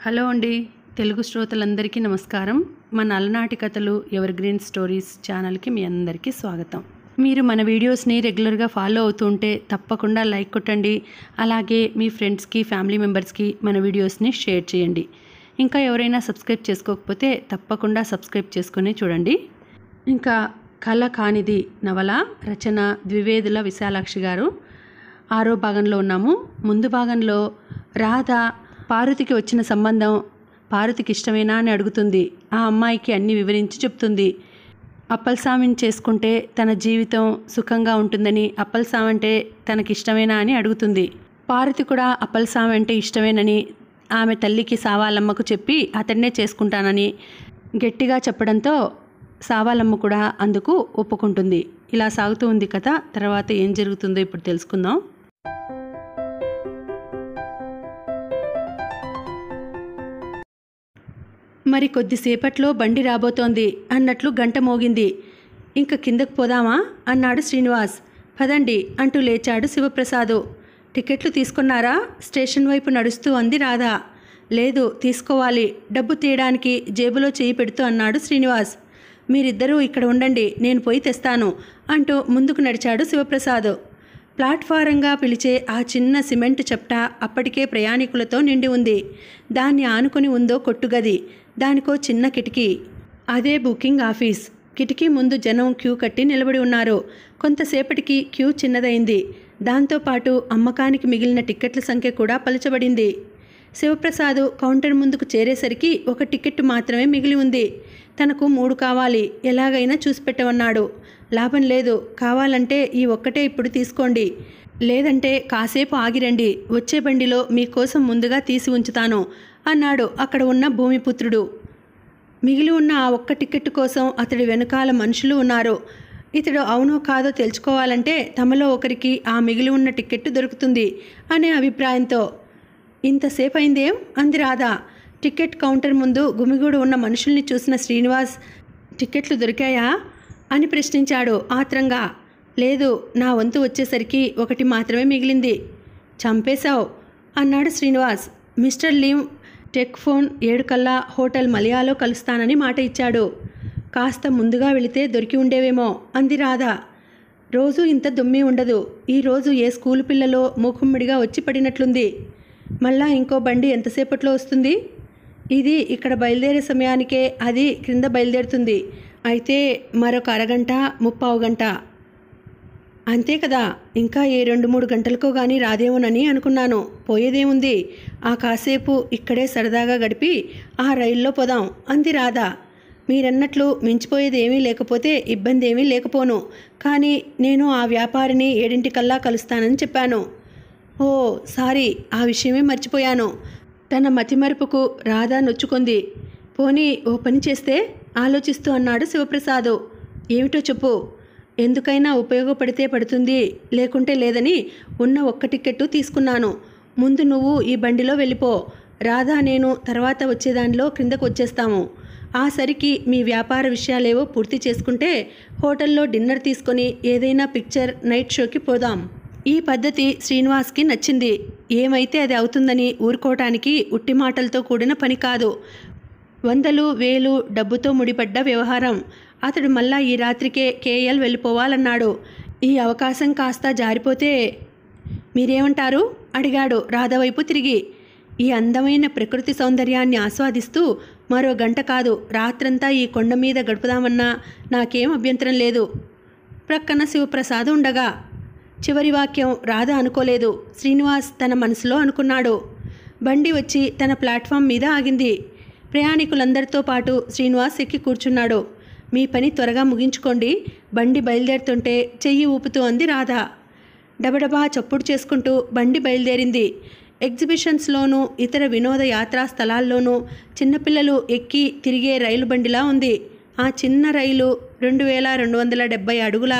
Hello అండి, తెలుగు శ్రోతలందరికీ నమస్కారం. మన అలనాటి కథలు ఎవర్ గ్రీన్ స్టోరీస్ ఛానల్కి మీ అందరికీ స్వాగతం. మీరు మన వీడియోస్ని రెగ్యులర్గా ఫాలో అవుతుంటే తప్పకుండా లైక్ కొట్టండి. అలాగే మీ ఫ్రెండ్స్కి, ఫ్యామిలీ మెంబర్స్కి మన వీడియోస్ని షేర్ చేయండి. ఇంకా ఎవరైనా సబ్స్క్రైబ్ చేసుకోకపోతే తప్పకుండా సబ్స్క్రైబ్ చేసుకుని చూడండి. ఇంకా కళ కానిది నవల రచన ద్వివేదుల విశాలాక్షి గారు. 6వ భాగంలో ఉన్నాము. ముందు భాగంలో రాధ పార్వతికి వచ్చిన సంబంధం పార్వతికి ఇష్టమేనా అని అడుగుతుంది. ఆ అమ్మాయికి అన్నీ వివరించి చెప్తుంది. అప్పల్స్వామిని చేసుకుంటే తన జీవితం సుఖంగా ఉంటుందని, అప్పల్స్వామి అంటే తనకిష్టమేనా అని అడుగుతుంది. పార్వతి కూడా అప్పల్స్వామి అంటే ఇష్టమేనని ఆమె తల్లికి సావాలమ్మకు చెప్పి అతన్నే చేసుకుంటానని గట్టిగా చెప్పడంతో సావాలమ్మ కూడా అందుకు ఒప్పుకుంటుంది. ఇలా సాగుతూ ఉంది కథ. తర్వాత ఏం జరుగుతుందో ఇప్పుడు తెలుసుకుందాం. మరి కొద్దిసేపట్లో బండి రాబోతోంది అన్నట్లు గంట మోగింది. ఇంక కిందకు పోదామా అన్నాడు శ్రీనివాస్. పదండి అంటూ లేచాడు శివప్రసాదు. టికెట్లు తీసుకున్నారా? స్టేషన్ వైపు నడుస్తూ అంది రాధ. లేదు, తీసుకోవాలి. డబ్బు తీయడానికి జేబులో చేయి పెడుతూ అన్నాడు శ్రీనివాస్. మీరిద్దరూ ఇక్కడ ఉండండి, నేను పోయి తెస్తాను అంటూ ముందుకు నడిచాడు శివప్రసాద్. ప్లాట్ఫారంగా పిలిచే ఆ చిన్న సిమెంట్ చెప్ట అప్పటికే ప్రయాణికులతో నిండి ఉంది. దాన్ని ఆనుకొని ఉందో కొట్టుగది, దానికో చిన్న కిటికీ. అదే బుకింగ్ ఆఫీస్. కిటికీ ముందు జనం క్యూ కట్టి నిలబడి ఉన్నారు. కొంతసేపటికి క్యూ చిన్నదైంది. దాంతోపాటు అమ్మకానికి మిగిలిన టిక్కెట్ల సంఖ్య కూడా పలచబడింది. శివప్రసాద్ కౌంటర్ ముందుకు చేరేసరికి ఒక టికెట్ మాత్రమే మిగిలి ఉంది. తనకు 3 కావాలి, ఎలాగైనా చూసి పెట్టమన్నాడు. లాభం లేదు, కావాలంటే ఈ ఒక్కటే ఇప్పుడు తీసుకోండి, లేదంటే కాసేపు ఆగిరండి, వచ్చే బండిలో మీకోసం ముందుగా తీసి ఉంచుతాను అన్నాడు అక్కడ ఉన్న భూమిపుత్రుడు. మిగిలి ఉన్న ఆ ఒక్క టికెట్ కోసం అతడి వెనకాల మనుషులు ఉన్నారు. ఇతడు అవునో కాదో తెలుసుకోవాలంటే తమలో ఒకరికి ఆ మిగిలి ఉన్న టికెట్ దొరుకుతుంది అనే అభిప్రాయంతో. ఇంతసేపు అయిందేం అంది రాధ. టికెట్ కౌంటర్ ముందు గుమిగూడు ఉన్న మనుషుల్ని చూసిన శ్రీనివాస్, టికెట్లు దొరికాయా అని ప్రశ్నించాడు ఆత్రంగా. లేదు, నా వంతు వచ్చేసరికి ఒకటి మాత్రమే మిగిలింది. చంపేశావు అన్నాడు Srinivas. Mister leave tech phone 7 కల్లా హోటల్ మలయాలో కలుస్తానని మాట ఇచ్చాడు. కాస్త ముందుగా వెళితే దొరికి ఉండేవేమో అంది రాధ. రోజు ఇంత దుమ్మి ఉండదు. ఈరోజు ఏ స్కూలు పిల్లలో మూకుమ్మిడిగా వచ్చి పడినట్లుంది. మళ్ళా ఇంకో బండి ఎంతసేపట్లో వస్తుంది? ఇది ఇక్కడ బయలుదేరే సమయానికే అది క్రింద బయలుదేరుతుంది. అయితే మరొక అరగంట, 3/4 గంట అంతే కదా. ఇంకా ఏ 2-3 గంటలకో కానీ రాదేమోనని అనుకున్నాను. పోయేదేముంది, ఆ కాసేపు ఇక్కడే సరదాగా గడిపి ఆ రైల్లో పోదాం అంది రాధ. మీరన్నట్లు మించిపోయేది ఏమీ లేకపోతే ఇబ్బంది ఏమీ లేకపోను, కానీ నేను ఆ వ్యాపారిని 7 కల్లా కలుస్తానని చెప్పాను. ఓ సారీ, ఆ విషయమే మర్చిపోయాను. తన మతిమరుపుకు రాధ నొచ్చుకుంది. పోనీ ఓ పని చేస్తే ఆలోచిస్తూ అన్నాడు శివప్రసాద్. ఏమిటో చెప్పు. ఎందుకైనా ఉపయోగపడితే పడుతుంది, లేకుంటే లేదని ఉన్న ఒక్క టికెట్టు తీసుకున్నాను. ముందు నువ్వు ఈ బండిలో వెళ్ళిపో. రాధా నేను తర్వాత వచ్చేదానిలో క్రిందకు వచ్చేస్తాము. ఆ సరికి మీ వ్యాపార విషయాలేవో పూర్తి చేసుకుంటే హోటల్లో డిన్నర్ తీసుకొని ఏదైనా పిక్చర్ నైట్ షోకి పోదాం. ఈ పద్ధతి శ్రీనివాస్కి నచ్చింది. ఏమైతే అది అవుతుందని ఊరుకోవటానికి ఉట్టి మాటలతో కూడిన పని కాదు. 100,000, 1,000 డబ్బుతో ముడిపడ్డ వ్యవహారం. అతడు మళ్ళా ఈ రాత్రికే కేఎల్ వెళ్ళిపోవాలన్నాడు. ఈ అవకాశం కాస్త జారిపోతే మీరేమంటారు అడిగాడు రాధ వైపు తిరిగి. ఈ అందమైన ప్రకృతి సౌందర్యాన్ని ఆస్వాదిస్తూ మరో గంట కాదు, రాత్రంతా ఈ కొండ మీద గడుపుదామన్నా నాకేం అభ్యంతరం లేదు. ప్రక్కన శివప్రసాద్ ఉండగా చివరి వాక్యం రాధ అనుకోలేదు, శ్రీనివాస్ తన మనసులో అనుకున్నాడు. బండి వచ్చి తన ప్లాట్ఫామ్ మీద ఆగింది. ప్రయాణికులందరితో పాటు శ్రీనివాస్ ఎక్కి కూర్చున్నాడు. మీ పని త్వరగా ముగించుకోండి, బండి బయలుదేరుతుంటే చెయ్యి ఊపుతూ అంది రాధ. డబడబా చప్పుడు చేసుకుంటూ బండి బయలుదేరింది. ఎగ్జిబిషన్స్లోనూ ఇతర వినోద యాత్రా స్థలాల్లోనూ చిన్నపిల్లలు ఎక్కి తిరిగే రైలు బండిలా ఉంది. ఆ చిన్న రైలు 2270 అడుగుల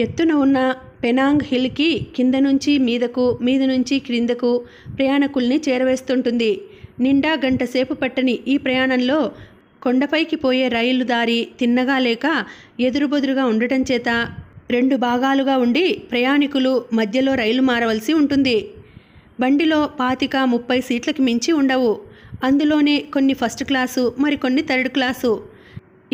ఎత్తున ఉన్న పెనాంగ్ హిల్కి కింద నుంచి మీదకు, మీద నుంచి క్రిందకు ప్రయాణికుల్ని చేరవేస్తుంటుంది. నిండా గంట సేపు పట్టని ఈ ప్రయాణంలో కొండపైకి పోయే రైలు దారి తిన్నగా లేక ఎదురుబెదురుగా ఉండటం చేత 2 భాగాలుగా ఉండి ప్రయాణికులు మధ్యలో రైలు మారవలసి ఉంటుంది. బండిలో 25-30 సీట్లకి మించి ఉండవు. అందులోనే కొన్ని ఫస్ట్ క్లాసు, మరికొన్ని థర్డ్ క్లాసు.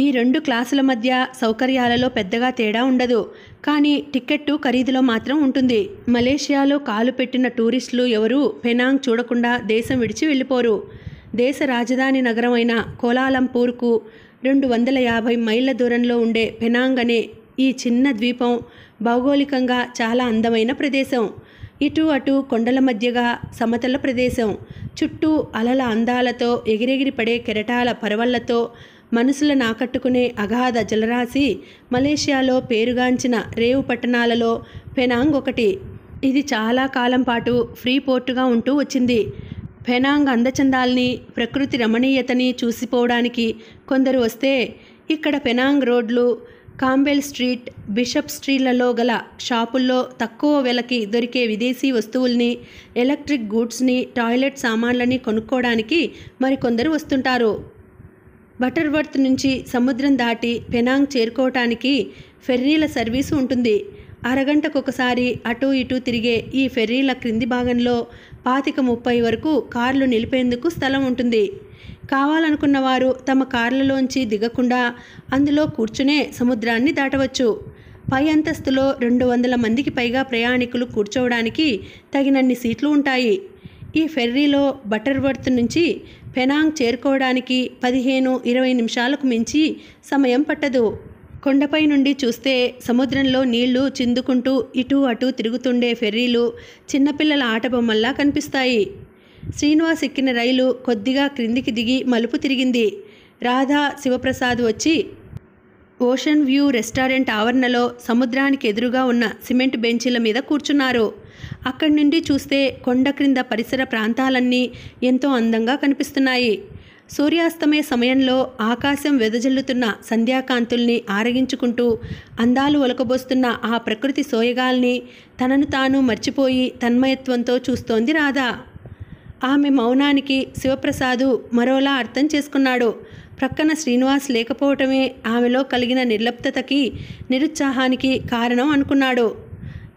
ఈ 2 క్లాసుల మధ్య సౌకర్యాలలో పెద్దగా తేడా ఉండదు. కానీ టిక్కెట్టు ఖరీదులో మాత్రం ఉంటుంది. మలేషియాలో కాలు పెట్టిన టూరిస్టులు ఎవరూ పెనాంగ్ చూడకుండా దేశం విడిచి వెళ్ళిపోరు. దేశ రాజధాని నగరమైన కోలాలంపూర్కు 250 మైళ్ళ దూరంలో ఉండే పెనాంగ్ అనే ఈ చిన్న ద్వీపం భౌగోళికంగా చాలా అందమైన ప్రదేశం. ఇటు అటు కొండల మధ్యగా సమతల ప్రదేశం. చుట్టూ అలల అందాలతో, ఎగిరెగిరి పడే కెరటాల పరవళ్లతో మనసులను ఆకట్టుకునే అగాధ జలరాశి. మలేషియాలో పేరుగాంచిన రేవు పట్టణాలలో పెనాంగ్ ఒకటి. ఇది చాలా కాలం పాటు ఫ్రీ పోర్టుగా ఉంటూ వచ్చింది. పెనాంగ్ అందచందాల్ని, ప్రకృతి రమణీయతని చూసిపోవడానికి కొందరు వస్తే, ఇక్కడ పెనాంగ్ రోడ్లు, కాంబెల్ స్ట్రీట్, బిషప్ స్ట్రీట్లలో గల షాపుల్లో తక్కువ వెలకి దొరికే విదేశీ వస్తువుల్ని, ఎలక్ట్రిక్ గూడ్స్ని, టాయిలెట్ సామాన్లని కొనుక్కోవడానికి మరికొందరు వస్తుంటారు. బటర్వర్త్ నుంచి సముద్రం దాటి పెనాంగ్ చేరుకోవటానికి ఫెర్రీల సర్వీసు ఉంటుంది. అరగంటకొకసారి అటూ ఇటూ తిరిగే ఈ ఫెర్రీల క్రింది భాగంలో 25-30 వరకు కార్లు నిలిపేందుకు స్థలం ఉంటుంది. కావాలనుకున్న వారు తమ కార్లలోంచి దిగకుండా అందులో కూర్చునే సముద్రాన్ని దాటవచ్చు. పై అంతస్తులో 200 మందికి పైగా ప్రయాణికులు కూర్చోవడానికి తగినన్ని సీట్లు ఉంటాయి. ఈ ఫెర్రీలో బటర్వర్త్ నుంచి పెనాంగ్ చేరుకోవడానికి 15-20 నిమిషాలకు మించి సమయం పట్టదు. కొండపై నుండి చూస్తే సముద్రంలో నీళ్లు చిందుకుంటూ ఇటూ అటూ తిరుగుతుండే ఫెర్రీలు చిన్నపిల్లల ఆటబొమ్మల్లా కనిపిస్తాయి. శ్రీనివాస్ ఎక్కిన రైలు కొద్దిగా క్రిందికి దిగి మలుపు తిరిగింది. రాధా, శివప్రసాద్ వచ్చి ఓషన్ వ్యూ రెస్టారెంట్ ఆవరణలో సముద్రానికి ఎదురుగా ఉన్న సిమెంట్ బెంచీల మీద కూర్చున్నారు. అక్కడి నుండి చూస్తే కొండ క్రింద పరిసర ప్రాంతాలన్నీ ఎంతో అందంగా కనిపిస్తున్నాయి. సూర్యాస్తమయ సమయంలో ఆకాశం వెదజల్లుతున్న సంధ్యాకాంతుల్ని ఆరగించుకుంటూ అందాలు ఒలకబోస్తున్న ఆ ప్రకృతి సోయగాల్ని తనను తాను మర్చిపోయి తన్మయత్వంతో చూస్తోంది రాధ. ఆమె మౌనానికి శివప్రసాదు మరోలా అర్థం చేసుకున్నాడు. ప్రక్కన శ్రీనివాస్ లేకపోవటమే ఆమెలో కలిగిన నిర్లిప్తతకి, నిరుత్సాహానికి కారణం అనుకున్నాడు.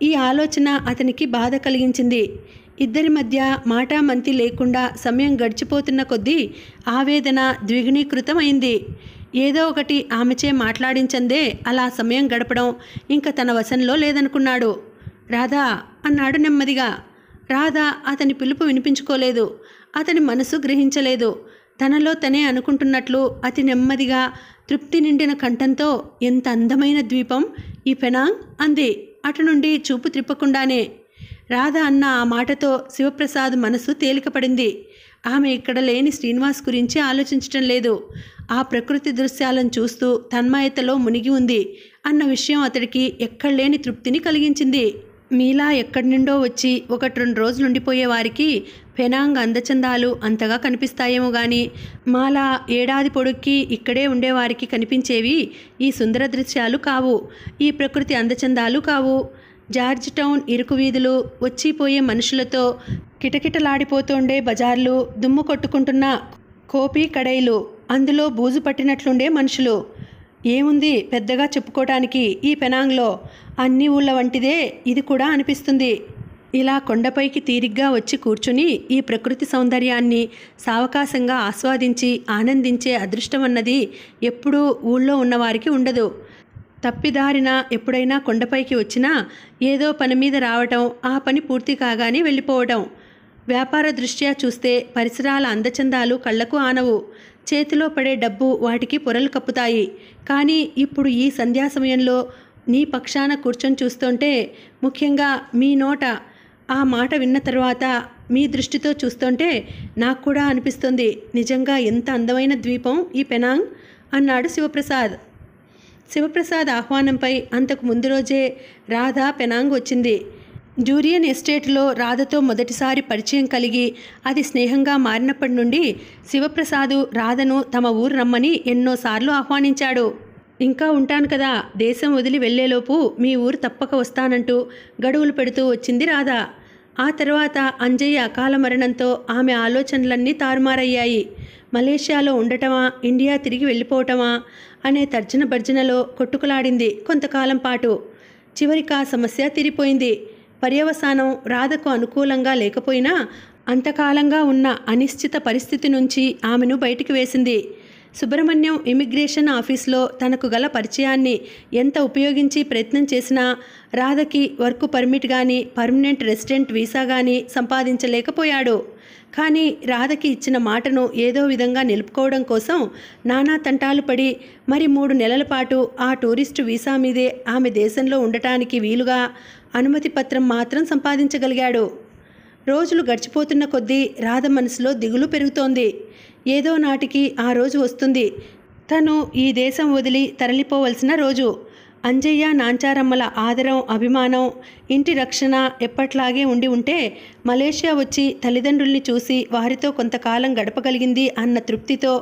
ఈ ఆలోచన అతనికి బాధ కలిగించింది. ఇద్దరి మధ్య మాటామంతి లేకుండా సమయం గడిచిపోతున్న కొద్దీ ఆవేదన ద్విగుణీకృతమైంది. ఏదో ఒకటి ఆమెచే మాట్లాడించందే అలా సమయం గడపడం ఇంక తన వశంలో లేదనుకున్నాడు. రాధా అన్నాడు నెమ్మదిగా. రాధ అతని పిలుపు వినిపించుకోలేదు. అతని మనసు గ్రహించలేదు. తనలో తనే అనుకుంటున్నట్లు అతి నెమ్మదిగా తృప్తి నిండిన కంఠంతో, ఎంత అందమైన ద్వీపం ఈ పెనాంగ్ అంది అటు నుండి చూపు త్రిప్పకుండానే. రాధ అన్న ఆ మాటతో శివప్రసాద్ మనసు తేలికపడింది. ఆమె ఇక్కడ లేని శ్రీనివాస్ గురించి ఆలోచించటం లేదు. ఆ ప్రకృతి దృశ్యాలను చూస్తూ తన్మయతలో మునిగి ఉంది అన్న విషయం అతడికి ఎక్కడలేని తృప్తిని కలిగించింది. మీలా ఎక్కడి నుండో వచ్చి 1-2 రోజులు ఉండిపోయే వారికి పెనాంగ్ అందచందాలు అంతగా కనిపిస్తాయేమో గాని, మాలా ఏడాది పొడుక్కి ఇక్కడే ఉండేవారికి కనిపించేవి ఈ సుందర దృశ్యాలు కావు. ఈ ప్రకృతి అందచందాలు కావు. జార్జ్ టౌన్ ఇరుకు వీధులు, వచ్చిపోయే మనుషులతో కిటకిటలాడిపోతుండే బజార్లు, దుమ్ము కొట్టుకుంటున్న కోపీ కడైలు, అందులో బూజు పట్టినట్లుండే మనుషులు. ఏముంది పెద్దగా చెప్పుకోవటానికి ఈ పెనాంగ్లో? అన్ని ఊళ్ళ వంటిదే ఇది కూడా అనిపిస్తుంది. ఇలా కొండపైకి తీరిగ్గా వచ్చి కూర్చుని ఈ ప్రకృతి సౌందర్యాన్ని సావకాశంగా ఆస్వాదించి ఆనందించే అదృష్టం అన్నది ఎప్పుడూ ఊళ్ళో ఉన్నవారికి ఉండదు. తప్పిదారిన ఎప్పుడైనా కొండపైకి వచ్చినా ఏదో పని మీద రావటం, ఆ పని పూర్తి కాగానే వెళ్ళిపోవటం. వ్యాపార దృష్ట్యా చూస్తే పరిసరాల అందచందాలు కళ్లకు ఆనవు. చేతిలో పడే డబ్బు వాటికి పొరలు కప్పుతాయి. కానీ ఇప్పుడు ఈ సంధ్యా సమయంలో నీ పక్షాన కూర్చొని చూస్తుంటే, ముఖ్యంగా మీ నోట ఆ మాట విన్న తర్వాత మీ దృష్టితో చూస్తుంటే నాకు కూడా అనిపిస్తుంది, నిజంగా ఎంత అందమైన ద్వీపం ఈ పెనాంగ్ అన్నాడు శివప్రసాద్. శివప్రసాద్ ఆహ్వానంపై అంతకు ముందు రోజే రాధ పెనాంగ్ వచ్చింది. జూరియన్ ఎస్టేట్లో రాధతో మొదటిసారి పరిచయం కలిగి అది స్నేహంగా మారినప్పటి నుండి శివప్రసాదు రాధను తమ ఊరు రమ్మని ఎన్నోసార్లు ఆహ్వానించాడు. ఇంకా ఉంటాను కదా, దేశం వదిలి వెళ్లేలోపు మీ ఊరు తప్పక వస్తానంటూ గడువులు పెడుతూ వచ్చింది రాధ. ఆ తర్వాత అంజయ్య అకాల మరణంతో ఆమె ఆలోచనలన్నీ తారుమారయ్యాయి. మలేషియాలో ఉండటమా, ఇండియా తిరిగి వెళ్ళిపోవటమా అనే తర్జన భర్జనలో కొట్టుకులాడింది కొంతకాలం పాటు. చివరికి ఆ సమస్య తీరిపోయింది. పర్యవసానం రాధకు అనుకూలంగా లేకపోయినా అంతకాలంగా ఉన్న అనిశ్చిత పరిస్థితి నుంచి ఆమెను బయటికి వేసింది. సుబ్రహ్మణ్యం ఇమిగ్రేషన్ ఆఫీస్లో తనకు గల పరిచయాన్ని ఎంత ఉపయోగించి ప్రయత్నం చేసినా రాధకి వర్క్ పర్మిట్ కానీ పర్మనెంట్ రెసిడెంట్ వీసా కానీ సంపాదించలేకపోయాడు. కానీ రాధకి ఇచ్చిన మాటను ఏదో విధంగా నిలుపుకోవడం కోసం నానా తంటాలు పడి మరి 3 నెలల పాటు ఆ టూరిస్టు వీసా మీదే ఆమె దేశంలో ఉండటానికి వీలుగా అనుమతి పత్రం మాత్రం సంపాదించగలిగాడు. రోజులు గడిచిపోతున్న కొద్దీ రాధ మనసులో దిగులు పెరుగుతోంది. ఏదో నాటికి ఆ రోజు వస్తుంది. తను ఈ దేశం వదిలి తరలిపోవలసిన రోజు. అంజయ్య నాంచారమ్మల ఆదరం, అభిమానం, ఇంటి రక్షణ ఎప్పట్లాగే ఉండి ఉంటే మలేషియా వచ్చి తల్లిదండ్రుల్ని చూసి వారితో కొంతకాలం గడపగలిగింది అన్న తృప్తితో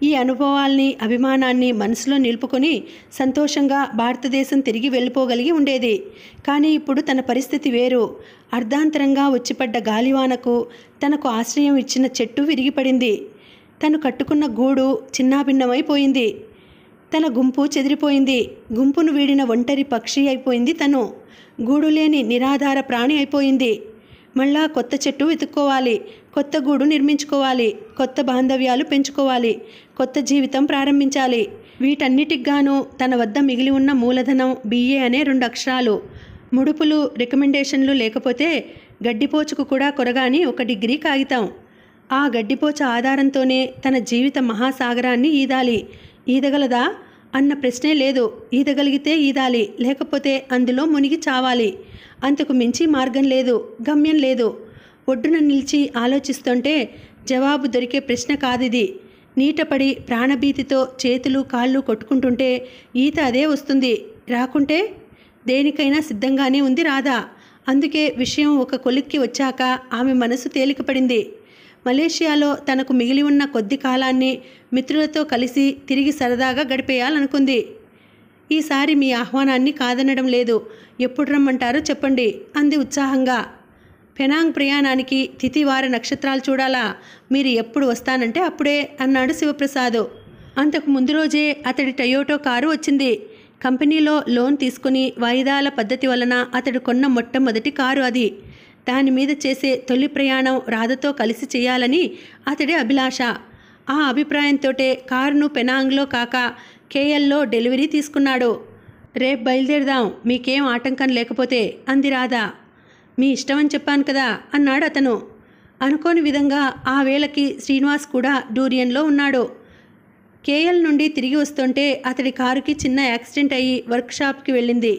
ఈ అనుభవాల్ని, అభిమానాన్ని మనసులో నిలుపుకొని సంతోషంగా భారతదేశం తిరిగి వెళ్ళిపోగలిగి ఉండేది. కానీ ఇప్పుడు తన పరిస్థితి వేరు. అర్ధాంతరంగా వచ్చిపడ్డ గాలివానకు తనకు ఆశ్రయం ఇచ్చిన చెట్టు విరిగిపడింది. తను కట్టుకున్న గూడు చిన్నాభిన్నమైపోయింది. తన గుంపు చెదిరిపోయింది. గుంపును వీడిన ఒంటరి పక్షి అయిపోయింది తను. గూడు లేని నిరాధార ప్రాణి అయిపోయింది. మళ్ళా కొత్త చెట్టు వెతుక్కోవాలి, కొత్త గూడు నిర్మించుకోవాలి, కొత్త బాంధవ్యాలు పెంచుకోవాలి, కొత్త జీవితం ప్రారంభించాలి. వీటన్నిటికిగాను తన వద్ద మిగిలి ఉన్న మూలధనం BA అనే 2 అక్షరాలు. ముడుపులు, రికమెండేషన్లు లేకపోతే గడ్డిపోచుకు కూడా కొరగాని 1 డిగ్రీ కాగితం. ఆ గడ్డిపోచ ఆధారంతోనే తన జీవిత మహాసాగరాన్ని ఈదాలి. ఈదగలదా అన్న ప్రశ్నే లేదు. ఈదగలిగితే ఈదాలి, లేకపోతే అందులో మునిగి చావాలి. అంతకు మించి మార్గం లేదు, గమ్యం లేదు. ఒడ్డున నిలిచి ఆలోచిస్తుంటే జవాబు దొరికే ప్రశ్న కాదిది. నీటపడి ప్రాణభీతితో చేతులు కాళ్ళు కొట్టుకుంటుంటే ఈత అదే వస్తుంది. రాకుంటే దేనికైనా సిద్ధంగానే ఉంది రాధ. అందుకే విషయం ఒక కొలిక్కి వచ్చాక ఆమె మనసు తేలికపడింది. మలేషియాలో తనకు మిగిలి ఉన్న కొద్ది కాలాన్ని మిత్రులతో కలిసి తిరిగి సరదాగా గడిపేయాలనుకుంది. ఈసారి మీ ఆహ్వానాన్ని కాదనడం లేదు. ఎప్పుడు రమ్మంటారో చెప్పండి అంది ఉత్సాహంగా. పెనాంగ్ ప్రయాణానికి తిథివార నక్షత్రాలు చూడాలా? మీరు ఎప్పుడు వస్తానంటే అప్పుడే అన్నాడు శివప్రసాద్. అంతకు ముందు రోజే అతడి టయోటో కారు వచ్చింది. కంపెనీలో లోన్ తీసుకుని వాయిదాల పద్ధతి వలన అతడు కొన్న మొట్టమొదటి కారు అది. దాని మీద చేసే తొలి ప్రయాణం రాధతో కలిసి చేయాలని అతడి అభిలాష. ఆ అభిప్రాయంతోటే కారును పెనాంగ్లో కాక KLలో డెలివరీ తీసుకున్నాడు. రేపు బయలుదేరదాం, మీకేం ఆటంకం లేకపోతే అంది రాధ. మీ ఇష్టమని చెప్పాను కదా అన్నాడు అతను. అనుకోని విధంగా ఆ వేళకి శ్రీనివాస్ కూడా డూరియన్లో ఉన్నాడు. KL నుండి తిరిగి వస్తుంటే అతడి కారుకి చిన్న యాక్సిడెంట్ అయ్యి వర్క్షాప్కి వెళ్ళింది.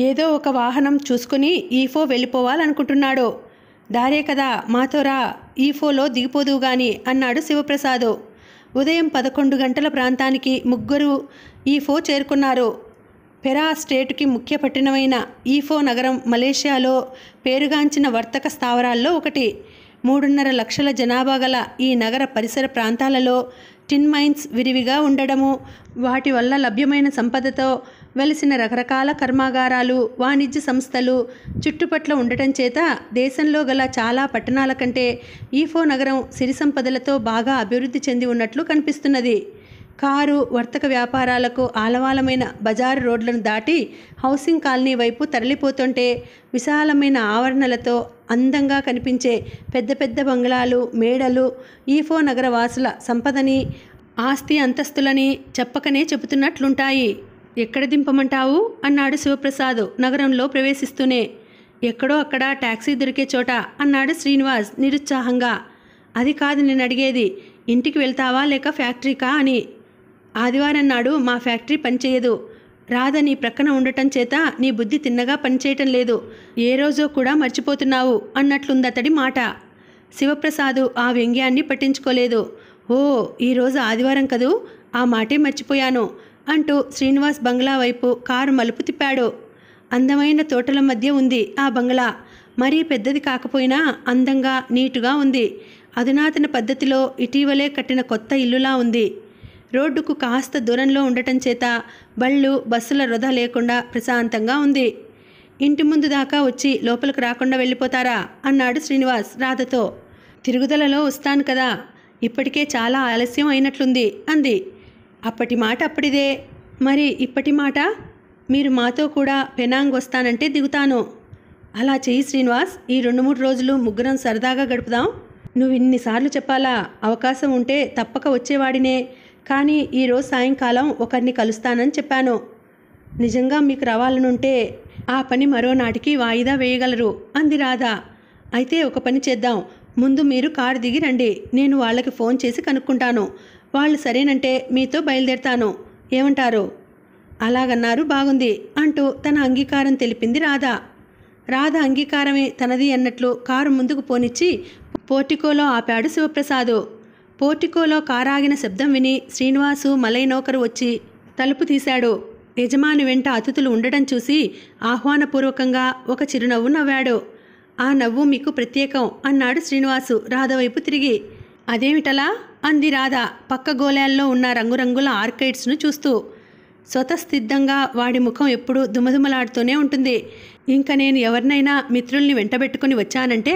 ఏదో ఒక వాహనం చూసుకుని ఈఫో వెళ్ళిపోవాలనుకుంటున్నాడు. దారే కదా, మాతో రా, ఈఫోలో దిగిపోదువు గాని అన్నాడు శివప్రసాద్. ఉదయం 11 గంటల ప్రాంతానికి ముగ్గురు ఈఫో చేరుకున్నారు. పెరా స్టేటుకి ముఖ్య పట్టణమైన ఈఫో నగరం మలేషియాలో పేరుగాంచిన వర్తక స్థావరాల్లో ఒకటి. 3.5 లక్షల జనాభా గల ఈ నగర పరిసర ప్రాంతాలలో టిన్ మైన్స్ విరివిగా ఉండడము, వాటి వల్ల లభ్యమైన సంపదతో వెలిసిన రకరకాల కర్మాగారాలు, వాణిజ్య సంస్థలు చుట్టుపట్ల ఉండటం చేత దేశంలో గల చాలా పట్టణాల కంటే ఈఫో నగరం సిరి సంపదలతో బాగా అభివృద్ధి చెంది ఉన్నట్లు కనిపిస్తున్నది. కారు, వర్తక వ్యాపారాలకు ఆలవాలమైన బజారు రోడ్లను దాటి హౌసింగ్ కాలనీ వైపు తరలిపోతుంటే విశాలమైన ఆవరణలతో అందంగా కనిపించే పెద్ద పెద్ద బంగ్లాలు, మేడలు ఈఫో నగర వాసుల సంపదని, ఆస్తి అంతస్తులని చెప్పకనే చెబుతున్నట్లుంటాయి. ఎక్కడ దింపమంటావు అన్నాడు శివప్రసాద్ నగరంలో ప్రవేశిస్తూనే. ఎక్కడో అక్కడ టాక్సీ దొరికే చోట అన్నాడు శ్రీనివాస్ నిరుత్సాహంగా. అది కాదు నేను అడిగేది, ఇంటికి వెళ్తావా లేక ఫ్యాక్టరీకా అని. ఆదివారం నాడు మా ఫ్యాక్టరీ పనిచేయదు. రాధ నీ ప్రక్కన ఉండటం చేత నీ బుద్ధి తిన్నగా పనిచేయటం లేదు. ఏ రోజో కూడా మర్చిపోతున్నావు అన్నట్లుంది అతడి మాట. శివప్రసాద్ ఆ వ్యంగ్యాన్ని పట్టించుకోలేదు. ఓ, ఈరోజు ఆదివారం కదూ, ఆ మాటే మర్చిపోయాను అంటూ శ్రీనివాస్ బంగ్లా వైపు కారు మలుపు తిప్పాడు. అందమైన తోటల మధ్య ఉంది ఆ బంగ్లా. మరీ పెద్దది కాకపోయినా అందంగా, నీటుగా ఉంది. అధునాతన పద్ధతిలో ఇటీవలే కట్టిన కొత్త ఇల్లులా ఉంది. రోడ్డుకు కాస్త దూరంలో ఉండటం చేత బళ్ళు, బస్సుల వృధా లేకుండా ప్రశాంతంగా ఉంది. ఇంటి ముందు దాకా వచ్చి లోపలికి రాకుండా వెళ్ళిపోతారా అన్నాడు శ్రీనివాస్ రాధతో. తిరుగుదలలో వస్తాను కదా, ఇప్పటికే చాలా ఆలస్యం అయినట్లుంది అంది. అప్పటి మాట అప్పటిదే, మరి ఇప్పటి మాట? మీరు మాతో కూడా పెనాంగ్ వస్తానంటే దిగుతాను. అలా చెయ్యి శ్రీనివాస్, ఈ 2-3 రోజులు ముగ్గురం సరదాగా గడుపుదాం. నువ్వు ఇన్నిసార్లు చెప్పాలా? అవకాశం ఉంటే తప్పక వచ్చేవాడినే. కానీ ఈరోజు సాయంకాలం ఒకరిని కలుస్తానని చెప్పాను. నిజంగా మీకు రావాలనుంటే ఆ పని మరో నాటికి వాయిదా వేయగలరు అంది రాధ. అయితే ఒక పని చేద్దాం. ముందు మీరు కారు దిగి రండి. నేను వాళ్ళకి ఫోన్ చేసి కనుక్కుంటాను. వాళ్ళు సరేనంటే మీతో బయలుదేరుతాను. ఏమంటారు? అలాగన్నారు, బాగుంది అంటూ తన అంగీకారం తెలిపింది రాధ. రాధ అంగీకారమే తనది అన్నట్లు కారు ముందుకు పోనిచ్చి పోర్టికోలో ఆపాడు శివప్రసాదు. పోర్టికోలో కారాగిన శబ్దం విని శ్రీనివాసు మలై నౌకరు వచ్చి తలుపు తీశాడు. యజమాని వెంట అతిథులు ఉండడం చూసి ఆహ్వానపూర్వకంగా ఒక చిరునవ్వు నవ్వాడు. ఆ నవ్వు మీకు ప్రత్యేకం అన్నాడు శ్రీనివాసు రాధ వైపు తిరిగి. అదేమిటలా అంది రాధ పక్క గోళాల్లో ఉన్న రంగురంగుల ఆర్కైడ్స్ను చూస్తూ. స్వతసిద్ధంగా వాడి ముఖం ఎప్పుడూ దుమదుమలాడుతూనే ఉంటుంది. ఇంక నేను ఎవరినైనా మిత్రుల్ని వెంటబెట్టుకుని వచ్చానంటే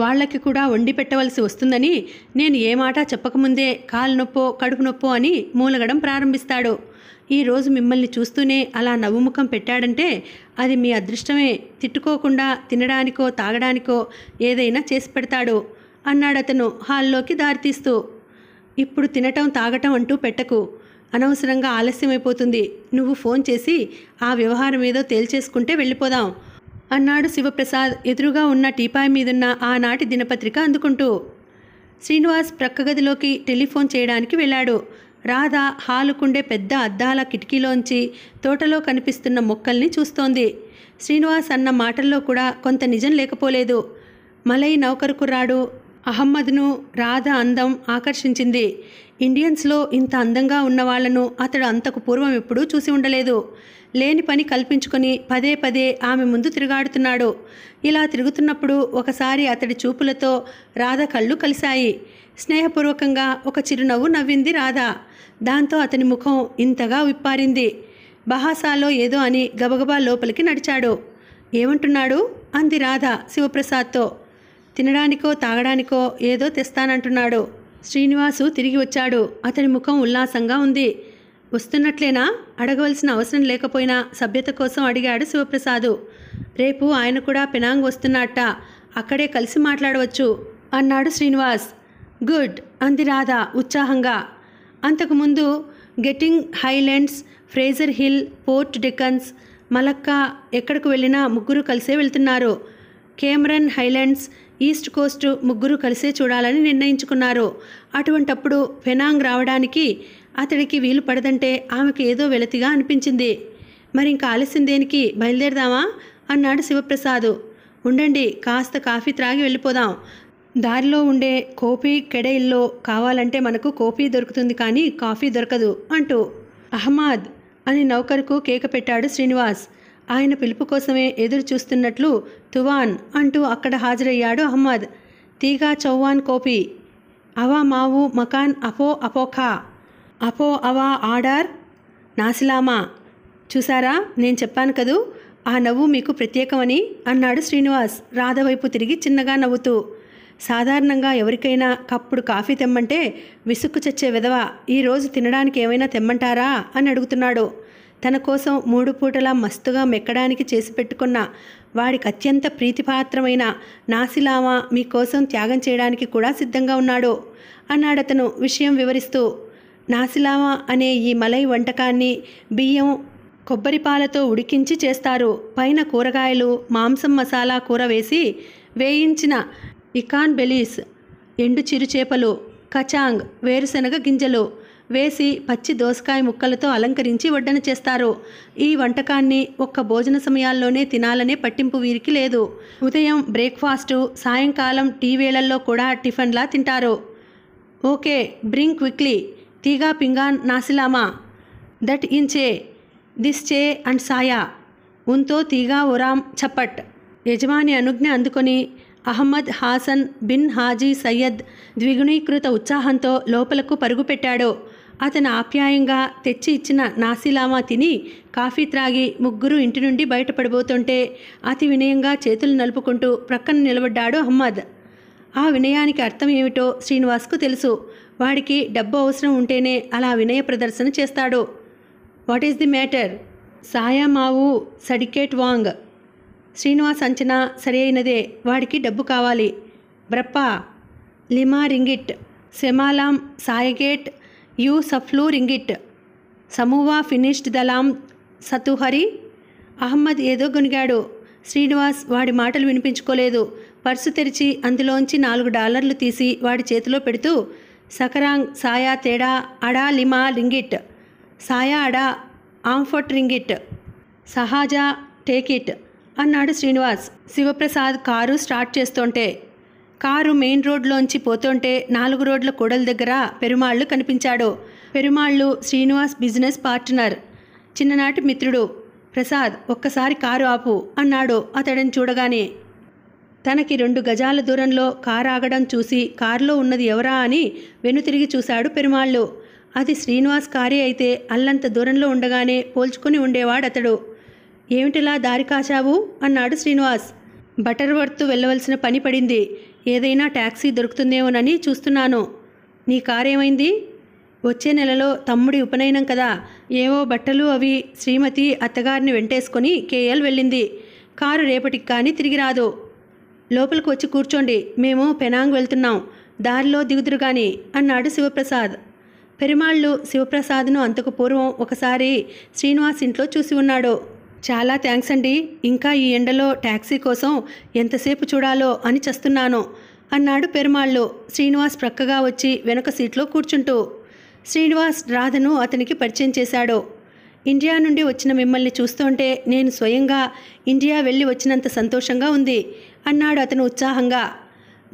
వాళ్ళకి కూడా వండి పెట్టవలసి వస్తుందని నేను ఏ మాట చెప్పకముందే కాలు నొప్పో కడుపు నొప్పో అని మూలగడం ప్రారంభిస్తాడు. ఈరోజు మిమ్మల్ని చూస్తూనే అలా నవ్వుముఖం పెట్టాడంటే అది మీ అదృష్టమే. తిట్టుకోకుండా తినడానికో తాగడానికో ఏదైనా చేసి పెడతాడు అన్నాడతను హాల్లోకి దారితీస్తూ. ఇప్పుడు తినటం తాగటం అంటూ పెట్టకు. అనవసరంగా ఆలస్యమైపోతుంది. నువ్వు ఫోన్ చేసి ఆ వ్యవహారం ఏదో తేల్చేసుకుంటే వెళ్ళిపోదాం అన్నాడు శివప్రసాద్ ఎదురుగా ఉన్న టీపాయ్ మీదున్న ఆనాటి దినపత్రిక అందుకుంటూ. శ్రీనివాస్ ప్రక్కగదిలోకి టెలిఫోన్ చేయడానికి వెళ్ళాడు. రాధ హాలుకుండే పెద్ద అద్దాల కిటికీలోంచి తోటలో కనిపిస్తున్న మొక్కల్ని చూస్తోంది. శ్రీనివాస్ అన్న మాటల్లో కూడా కొంత నిజం లేకపోలేదు. మలై నౌకరు కుర్రాడు అహమ్మద్ను రాధ అందం ఆకర్షించింది. ఇండియన్స్లో ఇంత అందంగా ఉన్నవాళ్లను అతడు అంతకు పూర్వం ఎప్పుడూ చూసి ఉండలేదు. లేని పని కల్పించుకొని పదే పదే ఆమె ముందు తిరుగాడుతున్నాడు. ఇలా తిరుగుతున్నప్పుడు ఒకసారి అతడి చూపులతో రాధ కళ్ళు కలిశాయి. స్నేహపూర్వకంగా ఒక చిరునవ్వు నవ్వింది రాధ. దాంతో అతని ముఖం ఇంతగా విప్పారింది. బహాసాలో ఏదో అని గబగబా లోపలికి నడిచాడు. ఏమంటున్నాడు అంది రాధ శివప్రసాద్తో. తినడానికో తాగడానికో ఏదో తెస్తానంటున్నాడు. శ్రీనివాసు తిరిగి వచ్చాడు. అతని ముఖం ఉల్లాసంగా ఉంది. వస్తున్నట్లేనా? అడగవలసిన అవసరం లేకపోయినా సభ్యత కోసం అడిగాడు శివప్రసాదు. రేపు ఆయన కూడా పెనాంగ్ వస్తున్నట్ట. అక్కడే కలిసి మాట్లాడవచ్చు అన్నాడు శ్రీనివాస్. గుడ్ అంది రాధ ఉత్సాహంగా. అంతకుముందు Genting Highlands, Fraser Hill, Port Dickson, Malacca ఎక్కడికి వెళ్ళినా ముగ్గురు కలిసే వెళ్తున్నారు. కేమరన్ హైలాండ్స్, ఈస్ట్ కోస్ట్ ముగ్గురు కలిసే చూడాలని నిర్ణయించుకున్నారు. అటువంటప్పుడు పెనాంగ్ రావడానికి అతడికి వీలు పడదంటే ఆమెకు ఏదో వెలతిగా అనిపించింది. మరి ఇంకా ఆలస్యం దేనికి? బయలుదేరదామా అన్నాడు శివప్రసాదు. ఉండండి, కాస్త కాఫీ త్రాగి వెళ్ళిపోదాం. దారిలో ఉండే కోఫీ కెడైల్లో కావాలంటే మనకు కాఫీ దొరుకుతుంది కానీ కాఫీ దొరకదు అంటూ అహ్మద్ అని నౌకరుకు కేక పెట్టాడు శ్రీనివాస్. ఆయన పిలుపు కోసమే ఎదురు చూస్తున్నట్లు తువాన్ అంటూ అక్కడ హాజరయ్యాడు అహ్మద్. తీగా చౌవాన్ కోపీ, అవా మావు మకాన్ అపో అపోఖా, అపో అవా ఆర్డర్ నాసిలామా. చూసారా, నేను చెప్పాను కదూ ఆ నవ్వు మీకు ప్రత్యేకమని అన్నాడు శ్రీనివాస్ రాధ వైపు తిరిగి చిన్నగా నవ్వుతూ. సాధారణంగా ఎవరికైనా కప్పుడు కాఫీ తెమ్మంటే విసుక్కు చచ్చే విధవ ఈరోజు తినడానికి ఏమైనా తెమ్మంటారా అని అడుగుతున్నాడు. తన కోసం 3 పూటలా మస్తుగా మెక్కడానికి చేసి పెట్టుకున్న వాడికి అత్యంత ప్రీతిపాత్రమైన నాసిలామా మీకోసం త్యాగం చేయడానికి కూడా సిద్ధంగా ఉన్నాడు అన్నాడతను విషయం వివరిస్తూ. నాసిలామా అనే ఈ మలై వంటకాన్ని బియ్యం, కొబ్బరి పాలతో ఉడికించి చేస్తారు. పైన కూరగాయలు, మాంసం మసాలా కూర వేసి వేయించిన ఇకాన్ బెలీస్, ఎండు చిరుచేపలు, కచాంగ్, వేరుశనగ గింజలు వేసి పచ్చి దోసకాయ ముక్కలతో అలంకరించి వడ్డన చేస్తారు. ఈ వంటకాన్ని ఒక్క భోజన సమయాల్లోనే తినాలనే పట్టింపు వీరికి లేదు. ఉదయం బ్రేక్ఫాస్టు, సాయంకాలం టీ వేళల్లో కూడా టిఫిన్లా తింటారు. ఓకే, బ్రింగ్ క్విక్లీ తీగా పింగాన్ నాసిలామా దట్ ఇన్ చే దిస్ చే అండ్ సాయా ఉంతో తీగా ఒరామ్ చప్పట్. యజమాని అనుజ్ఞ అందుకొని Ahmad Hassan bin Haji Syed ద్విగుణీకృత ఉత్సాహంతో లోపలకు పరుగుపెట్టాడు. అతను ఆప్యాయంగా తెచ్చి ఇచ్చిన నాసిలామా తిని కాఫీ త్రాగి ముగ్గురు ఇంటి నుండి బయటపడిపోతుంటే అతి వినయంగా చేతులు నలుపుకుంటూ ప్రక్కన నిలబడ్డాడు అహ్మద్. ఆ వినయానికి అర్థం ఏమిటో శ్రీనివాస్కు తెలుసు. వాడికి డబ్బు అవసరం ఉంటేనే అలా వినయ ప్రదర్శన చేస్తాడు. What is the matter? సాయా మావు సడికేట్ వాంగ్. శ్రీనివాస్ అంచనా సరి అయినదే. వాడికి డబ్బు కావాలి. బ్రప్పా లిమా రింగిట్, సెమాలాం సాయగేట్, యూ సఫ్లూ రింగిట్, సమూవా ఫినిష్డ్ దలాం సతుహరి. అహ్మద్ ఏదో గొనిగాడు. శ్రీనివాస్ వాడి మాటలు వినిపించుకోలేదు. పర్సు తెరిచి అందులోంచి $4 తీసి వాడి చేతిలో పెడుతూ, సకరాంగ్ సాయా తేడా అడా లిమా రింగిట్, సాయా అడా ఆంఫోట్ రింగిట్, సహాజా టేక్ ఇట్ అన్నాడు శ్రీనివాస్. శివప్రసాద్ కారు స్టార్ట్ చేస్తుంటే. కారు మెయిన్ రోడ్లోంచి పోతుంటే 4 రోడ్ల కూడల దగ్గర పెరుమాళ్ళు కనిపించాడు. పెరుమాళ్ళు శ్రీనివాస్ బిజినెస్ పార్ట్నర్, చిన్ననాటి మిత్రుడు. ప్రసాద్, ఒక్కసారి కారు ఆపు అన్నాడు అతడిని చూడగానే. తనకి 2 గజాల దూరంలో కారు ఆగడం చూసి కారులో ఉన్నది ఎవరా అని వెనుతిరిగి చూశాడు పెరుమాళ్ళు. అది శ్రీనివాస్ కారే అయితే అల్లంత దూరంలో ఉండగానే పోల్చుకుని ఉండేవాడతడు. ఏమిటిలా దారి కాచావు అన్నాడు శ్రీనివాస్. బటర్వర్త్ వెళ్ళవలసిన పని పడింది. ఏదైనా ట్యాక్సీ దొరుకుతుందేమోనని చూస్తున్నాను. నీ కారేమైంది? వచ్చే నెలలో తమ్ముడి ఉపనయనం కదా, ఏవో బట్టలు అవి శ్రీమతి అత్తగారిని వెంటేసుకొని కేఎల్ వెళ్ళింది. కారు రేపటికి కానీ తిరిగి రాదు. లోపలికి వచ్చి కూర్చోండి, మేము పెనాంగ్ వెళ్తున్నాం, దారిలో దిగుదురుగాని అన్నాడు శివప్రసాద్. పెరుమాళ్ళు శివప్రసాద్ను అంతకు పూర్వం ఒకసారి శ్రీనివాస్ ఇంట్లో చూసి ఉన్నాడు. చాలా థ్యాంక్స్ అండి, ఇంకా ఈ ఎండలో ట్యాక్సీ కోసం ఎంతసేపు చూడాలో అని చస్తున్నాను అన్నాడు పెరుమాళ్ళు శ్రీనివాస్ ప్రక్కగా వచ్చి వెనక సీట్లో కూర్చుంటూ. శ్రీనివాస్ రాధను అతనికి పరిచయం చేశాడు. ఇండియా నుండి వచ్చిన మిమ్మల్ని చూస్తుంటే నేను స్వయంగా ఇండియా వెళ్ళి వచ్చినంత సంతోషంగా ఉంది అన్నాడు అతను ఉత్సాహంగా.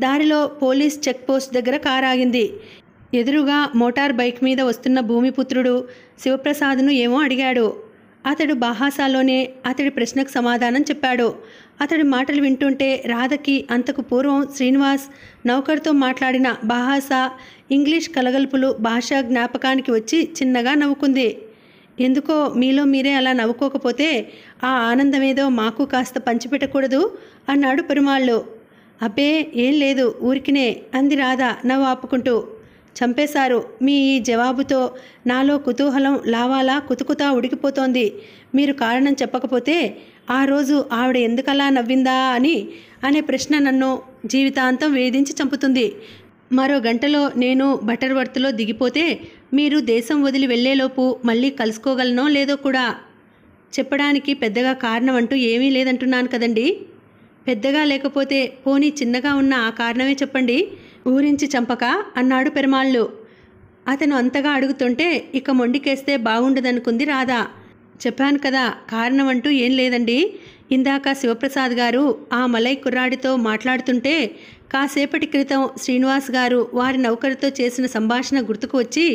దారిలో పోలీస్ చెక్ పోస్ట్ దగ్గర కారు ఆగింది. ఎదురుగా మోటార్ బైక్ మీద వస్తున్న భూమిపుత్రుడు శివప్రసాద్ను ఏమో అడిగాడు. అతడు బాహాసాలోనే అతడి ప్రశ్నకు సమాధానం చెప్పాడు. అతడి మాటలు వింటుంటే రాధకి అంతకు పూర్వం శ్రీనివాస్ నౌకర్తో మాట్లాడిన బాహాసా ఇంగ్లీష్ కలగలుపులు భాషా జ్ఞాపకానికి వచ్చి చిన్నగా నవ్వుకుంది. ఎందుకో మీలో మీరే అలా నవ్వుకోకపోతే ఆ ఆనందమేదో మాకు కాస్త పంచిపెట్టకూడదు అన్నాడు పెరుమాళ్ళు. అబ్బే ఏం లేదు, ఊరికినే అంది రాధ నవ్వు ఆపుకుంటూ. చంపేశారు మీ ఈ జవాబుతో నాలో కుతూహలం లావాలా కుతుకుతా ఉడికిపోతోంది. మీరు కారణం చెప్పకపోతే ఆ రోజు ఆవిడ ఎందుకలా నవ్విందా అనే ప్రశ్న నన్ను జీవితాంతం వేధించి చంపుతుంది. మరో గంటలో నేను బటర్వర్త్లో దిగిపోతే మీరు దేశం వదిలి వెళ్ళేలోపు మళ్ళీ కలుసుకోగలనో లేదో కూడా చెప్పడానికి పెద్దగా కారణం అంటూ ఏమీ లేదంటున్నాను కదండి. పెద్దగా లేకపోతే పోనీ చిన్నగా ఉన్న ఆ కారణమే చెప్పండి, ఊరించి చంపక అన్నాడు పెరుమాళ్ళు. అతను అంతగా అడుగుతుంటే ఇక మొండికేస్తే బాగుండదనుకుంది రాధ. చెప్పాను కదా, కారణం అంటూ ఏం లేదండి. ఇందాక శివప్రసాద్ గారు ఆ మలై కుర్రాడితో మాట్లాడుతుంటే కాసేపటి క్రితం శ్రీనివాస్ గారు వారి నౌకరితో చేసిన సంభాషణ గుర్తుకు వచ్చి,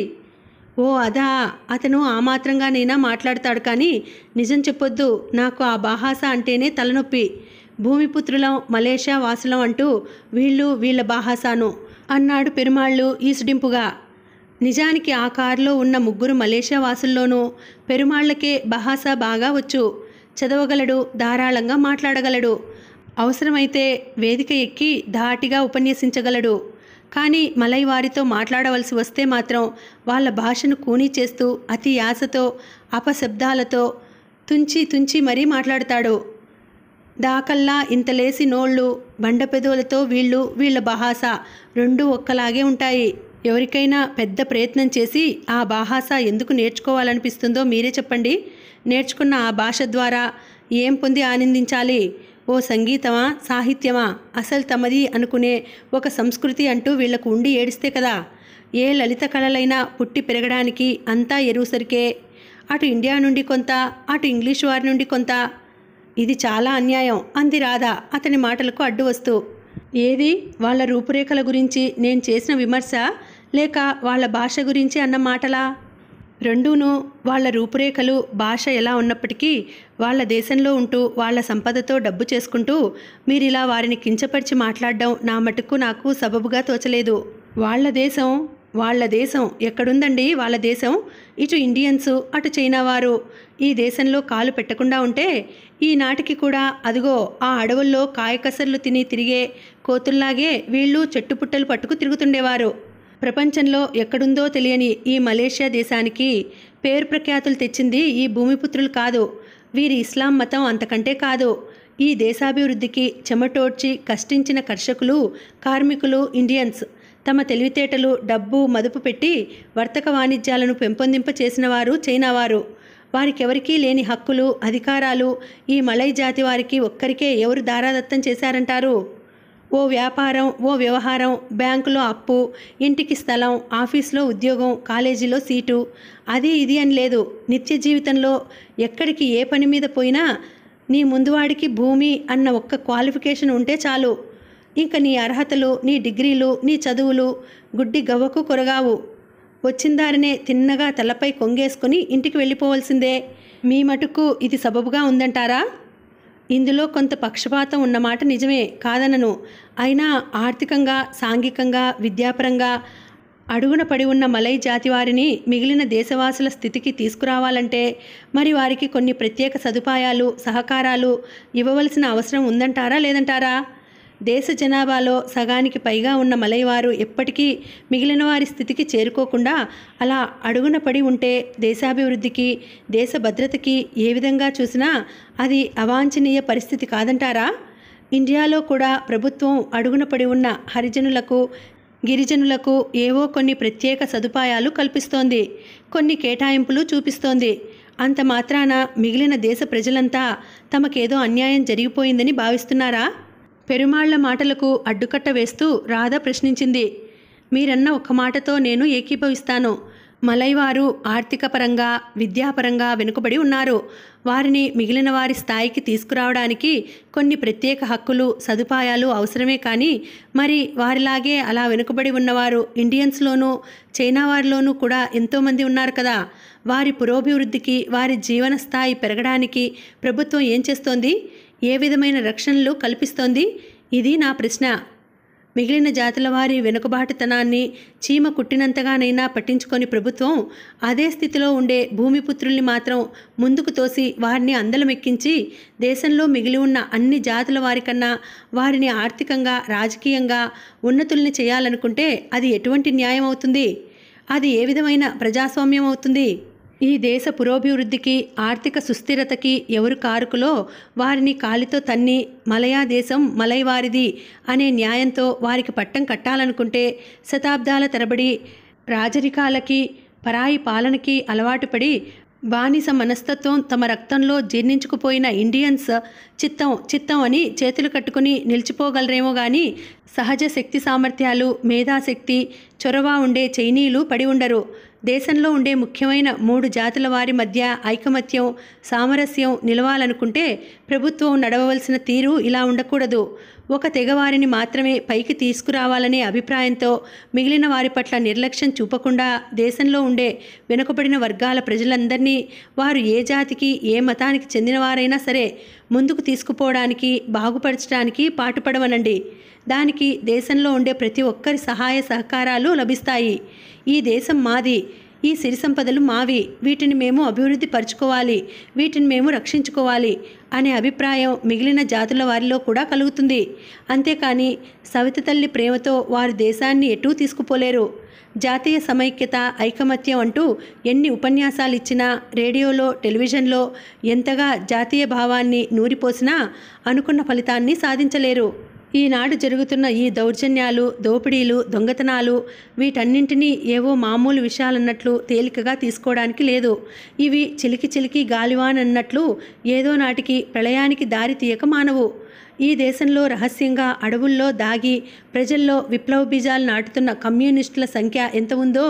ఓ అదా, అతను ఆ మాత్రంగానైనా మాట్లాడతాడు కానీ నిజం చెప్పొద్దు, నాకు ఆ బాహాస అంటేనే తలనొప్పి. భూమిపుత్రులం మలేషియా వాసులం అంటూ వీళ్ళ బాహాసాను అన్నాడు పెరుమాళ్ళు ఈసుడింపుగా. నిజానికి ఆ కారులో ఉన్న 3 మలేషియా వాసుల్లోనూ పెరుమాళ్లకే బహాసా బాగా వచ్చు. చదవగలడు, ధారాళంగా మాట్లాడగలడు, అవసరమైతే వేదిక ఎక్కి ధాటిగా ఉపన్యసించగలడు. కానీ మలై వారితో మాట్లాడవలసి వస్తే మాత్రం వాళ్ళ భాషను కూనీ చేస్తూ అతి యాసతో అపశబ్దాలతో తుంచి మరీ మాట్లాడతాడు. దాకల్లా ఇంతలేసి నోళ్ళు బండపెదవులతో వీళ్ళ బహాస రెండూ ఒక్కలాగే ఉంటాయి. ఎవరికైనా పెద్ద ప్రయత్నం చేసి ఆ బాహాస ఎందుకు నేర్చుకోవాలనిపిస్తుందో మీరే చెప్పండి. నేర్చుకున్న ఆ భాష ద్వారా ఏం పొంది ఆనందించాలి? ఓ సంగీతమా, సాహిత్యమా, అసలు తమది అనుకునే ఒక సంస్కృతి అంటూ వీళ్లకు ఉండి ఏడిస్తే కదా. ఏ లలిత కళలైనా పుట్టి పెరగడానికి అంతా ఎరువుసరికే. అటు ఇండియా నుండి కొంత, అటు ఇంగ్లీష్ వారి నుండి కొంత. ఇది చాలా అన్యాయం అంది రాధ అతని మాటలకు అడ్డు వస్తూ. ఏది, వాళ్ళ రూపురేఖల గురించి నేను చేసిన విమర్శ లేక వాళ్ళ భాష గురించి అన్న మాటలా? రెండూను. వాళ్ళ రూపురేఖలు భాష ఎలా ఉన్నప్పటికీ వాళ్ళ దేశంలో ఉంటూ వాళ్ళ సంపదతో డబ్బు చేసుకుంటూ మీరిలా వారిని కించపరిచి మాట్లాడడం నా మటుకు నాకు సబబుగా తోచలేదు. వాళ్ళ దేశం ఎక్కడుందండి? వాళ్ళ దేశం ఇటు ఇండియన్సు, అటు చైనా వారు ఈ దేశంలో కాలు పెట్టకుండా ఉంటే ఈనాటికి కూడా అదిగో ఆ అడవుల్లో కాయకసర్లు తిని తిరిగే కోతుల్లాగే వీళ్ళు చెట్టుపుట్టలు పట్టుకు తిరుగుతుండేవారు. ప్రపంచంలో ఎక్కడుందో తెలియని ఈ మలేషియా దేశానికి పేరు ప్రఖ్యాతులు తెచ్చింది ఈ భూమిపుత్రులు కాదు, వీరి ఇస్లాం మతం అంతకంటే కాదు. ఈ దేశాభివృద్ధికి చెమటోడ్చి కష్టించిన కర్షకులు, కార్మికులు ఇండియన్స్. తమ తెలివితేటలు, డబ్బు మదుపు పెట్టి వర్తక వాణిజ్యాలను పెంపొందింప చేసిన వారు చైనావారు. వారికెవరికీ లేని హక్కులు, అధికారాలు ఈ మలై జాతి వారికి ఒక్కరికే ఎవరు దారాదత్తం చేశారంటారు? ఓ వ్యాపారం, ఓ వ్యవహారం, బ్యాంకులో అప్పు, ఇంటికి స్థలం, ఆఫీసులో ఉద్యోగం, కాలేజీలో సీటు, అది ఇది అని లేదు. నిత్య జీవితంలో ఎక్కడికి ఏ పని మీద పోయినా నీ ముందువాడికి భూమి అన్న ఒక్క క్వాలిఫికేషన్ ఉంటే చాలు. ఇంక నీ అర్హతలు, నీ డిగ్రీలు, నీ చదువులు గుడ్డి గవ్వకు కొరగావు. వచ్చిందారినే తిన్నగా తలపై కొంగేసుకుని ఇంటికి వెళ్ళిపోవలసిందే. మీ మటుకు ఇది సబబుగా ఉందంటారా? ఇందులో కొంత పక్షపాతం ఉన్నమాట నిజమే, కాదనను. అయినా ఆర్థికంగా, సాంఘికంగా, విద్యాపరంగా అడుగున పడి ఉన్న మలై జాతి వారిని మిగిలిన దేశవాసుల స్థితికి తీసుకురావాలంటే మరి వారికి కొన్ని ప్రత్యేక సదుపాయాలు, సహకారాలు ఇవ్వవలసిన అవసరం ఉందంటారా లేదంటారా? దేశ జనాభాలో సగానికి పైగా ఉన్న మలైవారు ఎప్పటికీ మిగిలిన వారి స్థితికి చేరుకోకుండా అలా అడుగున పడి ఉంటే దేశాభివృద్ధికి, దేశ భద్రతకి ఏ విధంగా చూసినా అది అవాంఛనీయ పరిస్థితి కాదంటారా? ఇండియాలో కూడా ప్రభుత్వం అడుగున పడి ఉన్న హరిజనులకు, గిరిజనులకు ఏవో కొన్ని ప్రత్యేక సదుపాయాలు కల్పిస్తోంది, కొన్ని కేటాయింపులు చూపిస్తోంది. అంత మాత్రాన మిగిలిన దేశ ప్రజలంతా తమకేదో అన్యాయం జరిగిపోయిందని భావిస్తున్నారా? పెరుమాళ్ల మాటలకు అడ్డుకట్ట వేస్తూ రాధ ప్రశ్నించింది. మీరన్న ఒక్క మాటతో నేను ఏకీభవిస్తాను. మలైవారు ఆర్థికపరంగా, విద్యాపరంగా వెనుకబడి ఉన్నారు. వారిని మిగిలిన వారి స్థాయికి తీసుకురావడానికి కొన్ని ప్రత్యేక హక్కులు, సదుపాయాలు అవసరమే. కానీ మరి వారిలాగే అలా వెనుకబడి ఉన్నవారు ఇండియన్స్లోనూ, చైనా వారిలోనూ కూడా ఎంతోమంది ఉన్నారు కదా. వారి పురోభివృద్ధికి, వారి జీవన స్థాయి పెరగడానికి ప్రభుత్వం ఏం చేస్తోంది? ఏ విధమైన రక్షణలు కల్పిస్తోంది? ఇది నా ప్రశ్న. మిగిలిన జాతుల వారి వెనుకబాటుతనాన్ని చీమ కుట్టినంతగానైనా పట్టించుకొని ప్రభుత్వం అదే స్థితిలో ఉండే భూమిపుత్రుల్ని మాత్రం ముందుకు తోసి వారిని అందలమెక్కించి దేశంలో మిగిలి ఉన్న అన్ని జాతుల వారికన్నా వారిని ఆర్థికంగా, రాజకీయంగా ఉన్నతుల్ని చేయాలనుకుంటే అది ఎటువంటి న్యాయం అవుతుంది? అది ఏ విధమైన ప్రజాస్వామ్యం అవుతుంది? ఈ దేశ పురోభివృద్ధికి, ఆర్థిక సుస్థిరతకి ఎవరు కారకులో వారిని కాలితో తన్ని మలయా దేశం మలైవారిది అనే న్యాయంతో వారికి పట్టం కట్టాలనుకుంటే శతాబ్దాల తరబడి రాజరికాలకి, పరాయి పాలనకి అలవాటు పడి బానిస మనస్తత్వం తమ రక్తంలో జీర్ణించుకుపోయిన ఇండియన్స్ చిత్తం అని చేతులు కట్టుకుని నిలిచిపోగలరేమో కానీ సహజ శక్తి సామర్థ్యాలు, మేధాశక్తి, చొరవ ఉండే చైనీయులు పడి ఉండరు. దేశంలో ఉండే ముఖ్యమైన 3 జాతుల వారి మధ్య ఐకమత్యం, సామరస్యం నిలవాలనుకుంటే ప్రభుత్వం నడవవలసిన తీరు ఇలా ఉండకూడదు. ఒక తెగవారిని మాత్రమే పైకి తీసుకురావాలనే అభిప్రాయంతో మిగిలిన వారి పట్ల నిర్లక్ష్యం చూపకుండా దేశంలో ఉండే వెనుకబడిన వర్గాల ప్రజలందరినీ వారు ఏ జాతికి, ఏ మతానికి చెందినవారైనా సరే ముందుకు తీసుకుపోవడానికి, బాగుపరచడానికి పాటుపడవనండి. దానికి దేశంలో ఉండే ప్రతి ఒక్కరి సహాయ సహకారాలు లభిస్తాయి. ఈ దేశం మాది, ఈ సిరి సంపదలు మావి, వీటిని మేము అభివృద్ధి పరుచుకోవాలి, వీటిని మేము రక్షించుకోవాలి అనే అభిప్రాయం మిగిలిన జాతుల వారిలో కూడా కలుగుతుంది. అంతేకాని సవిత తల్లి ప్రేమతో వారు దేశాన్ని ఎటూ తీసుకుపోలేరు. జాతీయ సమైక్యత, ఐకమత్యం అంటూ ఎన్ని ఉపన్యాసాలు ఇచ్చినా, రేడియోలో, టెలివిజన్లో ఎంతగా జాతీయ భావాన్ని నూరిపోసినా అనుకున్న ఫలితాన్ని సాధించలేరు. ఈనాడు జరుగుతున్న ఈ దౌర్జన్యాలు, దోపిడీలు, దొంగతనాలు వీటన్నింటినీ ఏవో మామూలు విషయాలన్నట్లు తేలికగా తీసుకోవడానికి లేదు. ఇవి చిలికి గాలివానన్నట్లు ఏదో నాటికి ప్రళయానికి దారి తీయక మానవు. ఈ దేశంలో రహస్యంగా అడవుల్లో దాగి ప్రజల్లో విప్లవ బీజాలు నాటుతున్న కమ్యూనిస్టుల సంఖ్య ఎంత ఉందో,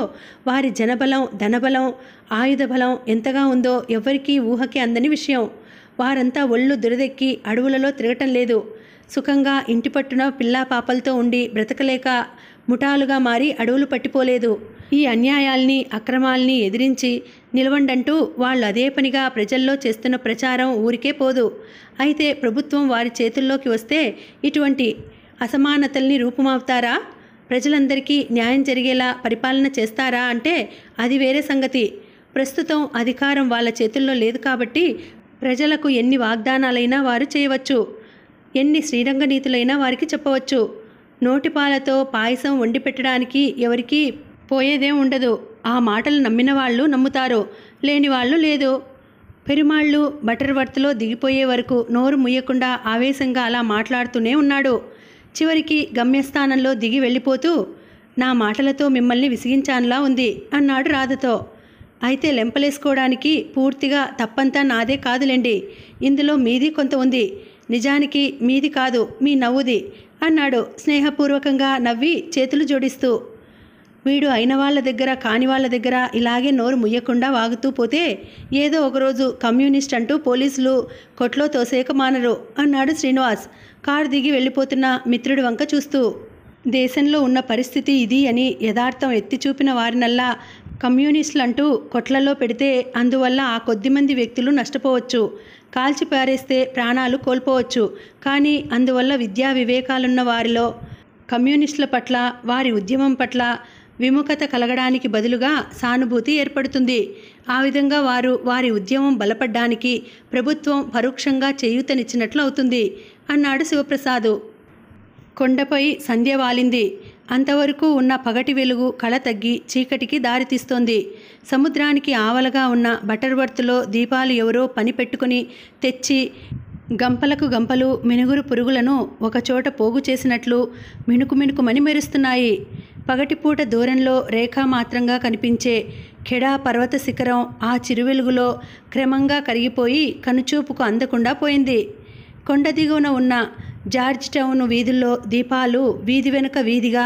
వారి జనబలం, ధనబలం, ఆయుధ బలం ఎంతగా ఉందో ఎవ్వరికీ ఊహకి అందని విషయం. వారంతా ఒళ్ళు దురదెక్కి అడవులలో తిరగటం లేదు. సుఖంగా ఇంటి పట్టున పిల్లా పాపలతో ఉండి బ్రతకలేక ముఠాలుగా మారి అడవులు పట్టిపోలేదు. ఈ అన్యాయాల్ని, అక్రమాల్ని ఎదిరించి నిలవండంటూ వాళ్ళు అదే పనిగా ప్రజల్లో చేస్తున్న ప్రచారం ఊరికే పోదు. అయితే ప్రభుత్వం వారి చేతుల్లోకి వస్తే ఇటువంటి అసమానతల్ని రూపుమాపుతారా? ప్రజలందరికీ న్యాయం జరిగేలా పరిపాలన చేస్తారా అంటే అది వేరే సంగతి. ప్రస్తుతం అధికారం వాళ్ళ చేతుల్లో లేదు కాబట్టి ప్రజలకు ఎన్ని వాగ్దానాలైనా వారు చేయవచ్చు, ఎన్ని శ్రీరంగ నీతులైనా వారికి చెప్పవచ్చు. నోటిపాలతో పాయసం వండి పెట్టడానికి ఎవరికీ పోయేదేం ఉండదు. ఆ మాటలు నమ్మిన వాళ్ళు నమ్ముతారు, లేని వాళ్ళు లేదు. పెరుమాళ్ళు బటర్వర్త్లో దిగిపోయే వరకు నోరు ముయ్యకుండా ఆవేశంగా అలా మాట్లాడుతూనే ఉన్నాడు. చివరికి గమ్యస్థానంలో దిగి వెళ్ళిపోతూ, నా మాటలతో మిమ్మల్ని విసిగించానులా ఉంది అన్నాడు రాధతో. అయితే లెంపలేసుకోవడానికి పూర్తిగా తప్పంతా నాదే కాదులేండి, ఇందులో మీది కొంత ఉంది. నిజానికి మీది కాదు, మీ నవ్వుది అన్నాడు స్నేహపూర్వకంగా నవ్వి చేతులు జోడిస్తూ. వీడు అయిన వాళ్ళ దగ్గర కాని వాళ్ళ దగ్గర ఇలాగే నోరు ముయ్యకుండా వాగుతూ పోతే ఏదో ఒకరోజు కమ్యూనిస్ట్ అంటూ పోలీసులు కొట్లో తోసేక మానరు అన్నాడు శ్రీనివాస్ కారు దిగి వెళ్ళిపోతున్న మిత్రుడి వంక చూస్తూ. దేశంలో ఉన్న పరిస్థితి ఇది అని యథార్థం ఎత్తి చూపిన వారినల్లా కమ్యూనిస్టులు అంటూ కొట్లలో పెడితే అందువల్ల ఆ కొద్దిమంది వ్యక్తులు నష్టపోవచ్చు, కాల్చి పారేస్తే ప్రాణాలు కోల్పోవచ్చు. కానీ అందువల్ల విద్యా వివేకాలున్న వారిలో కమ్యూనిస్టుల పట్ల వారి ఉద్యమం పట్ల విముఖత కలగడానికి బదులుగా సానుభూతి ఏర్పడుతుంది. ఆ విధంగా వారు వారి ఉద్యమం బలపడ్డానికి ప్రభుత్వం పరోక్షంగా చేయూతనిచ్చినట్లు అవుతుంది అన్నాడు శివప్రసాదు. కొండపై సంధ్య వాలింది. అంతవరకు ఉన్న పగటి వెలుగు కళ తగ్గి చీకటికి దారితీస్తోంది. సముద్రానికి ఆవలగా ఉన్న బటర్వర్త్లో దీపాలు ఎవరో పని పెట్టుకుని తెచ్చి గంపలకు గంపలు మినుగురు పురుగులను ఒకచోట పోగు చేసినట్లు మిణుకుమిణుకుమని మెరుస్తున్నాయి. పగటిపూట దూరంలో రేఖామాత్రంగా కనిపించే కెడా పర్వత శిఖరం ఆ చిరువెలుగులో క్రమంగా కరిగిపోయి కనుచూపుకు అందకుండా పోయింది. కొండ దిగువన ఉన్న జార్జ్ టౌన్ వీధుల్లో దీపాలు వీధి వెనుక వీధిగా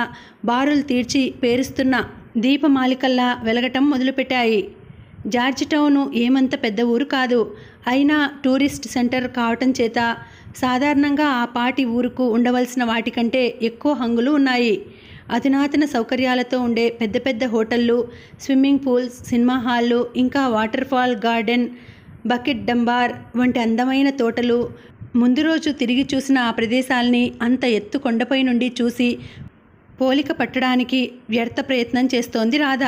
బారులు తీర్చి పేరుస్తున్న దీపమాలికల్లా వెలగటం మొదలుపెట్టాయి. జార్జ్ టౌను ఏమంత పెద్ద ఊరు కాదు, అయినా టూరిస్ట్ సెంటర్ కావటం చేత సాధారణంగా ఆ పాటి ఊరుకు ఉండవలసిన వాటికంటే ఎక్కువ హంగులు ఉన్నాయి. అధునాతన సౌకర్యాలతో ఉండే పెద్ద పెద్ద హోటళ్ళు, స్విమ్మింగ్ పూల్స్, సినిమా హాళ్ళు, ఇంకా వాటర్ఫాల్ గార్డెన్, బకెట్ డంబార్ వంటి అందమైన తోటలు. ముందు రోజు తిరిగి చూసిన ఆ ప్రదేశాల్ని అంత ఎత్తు కొండపై నుండి చూసి పోలిక పట్టడానికి వ్యర్థ ప్రయత్నం చేస్తోంది రాధ.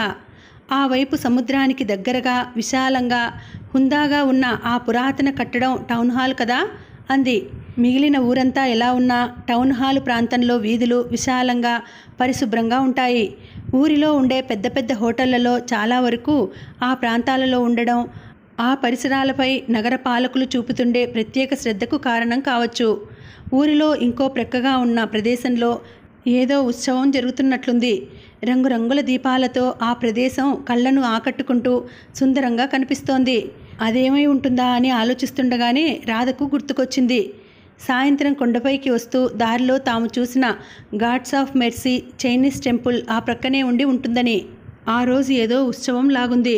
ఆ వైపు సముద్రానికి దగ్గరగా విశాలంగా హుందాగా ఉన్న ఆ పురాతన కట్టడం టౌన్ హాల్ కదా అంది. మిగిలిన ఊరంతా ఎలా ఉన్నా టౌన్ హాల్ ప్రాంతంలో వీధులు విశాలంగా పరిశుభ్రంగా ఉంటాయి. ఊరిలో ఉండే పెద్ద పెద్ద హోటళ్లలో చాలా వరకు ఆ ప్రాంతాలలో ఉండడం ఆ పరిసరాలపై నగర పాలకులు చూపుతుండే ప్రత్యేక శ్రద్ధకు కారణం కావచ్చు. ఊరిలో ఇంకో ప్రక్కగా ఉన్న ప్రదేశంలో ఏదో ఉత్సవం జరుగుతున్నట్లుంది. రంగురంగుల దీపాలతో ఆ ప్రదేశం కళ్ళను ఆకట్టుకుంటూ సుందరంగా కనిపిస్తోంది. అదేమై ఉంటుందా అని ఆలోచిస్తుండగానే రాధకు గుర్తుకొచ్చింది. సాయంత్రం కొండపైకి వస్తూ దారిలో తాము చూసిన God's of mercy Chinese temple ఆ ప్రక్కనే ఉండి ఉంటుందని. ఆ రోజు ఏదో ఉత్సవం లాగుంది.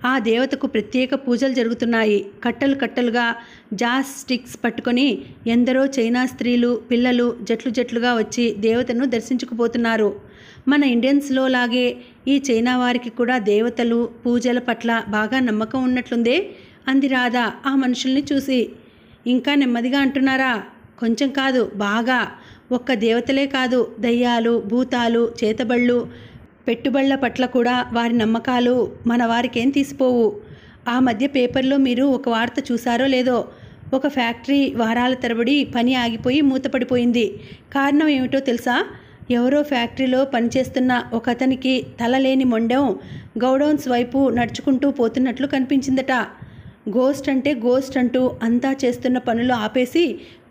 ఆ దేవతకు ప్రత్యేక పూజలు జరుగుతున్నాయి. కట్టలు కట్టలుగా జాస్ స్టిక్స్ పట్టుకొని ఎందరో చైనా స్త్రీలు పిల్లలు జట్లు జట్లుగా వచ్చి దేవతను దర్శించుకుపోతున్నారు. మన ఇండియన్స్లో లాగే ఈ చైనా వారికి కూడా దేవతలు పూజల పట్ల బాగా నమ్మకం ఉన్నట్లుందే అంది రాధ ఆ మనుషుల్ని చూసి. ఇంకా నెమ్మదిగా అంటున్నారా? కొంచెం కాదు, బాగా. ఒక్క దేవతలే కాదు, దయ్యాలు, భూతాలు, చేతబళ్ళు, పెట్టుబళ్ల పట్ల కూడా వారి నమ్మకాలు మన వారికేం తీసిపోవు. ఆ మధ్య పేపర్లో మీరు ఒక వార్త చూసారో లేదో, ఒక ఫ్యాక్టరీ వారాల తరబడి పని ఆగిపోయి మూతపడిపోయింది. కారణం ఏమిటో తెలుసా? ఎవరో ఫ్యాక్టరీలో పనిచేస్తున్న ఒక అతనికి తల లేని మొండెం గౌడౌన్స్ వైపు నడుచుకుంటూ పోతున్నట్లు కనిపించిందట. గోస్ట్ అంటే గోస్ట్ అంటూ అంతా చేస్తున్న పనులు ఆపేసి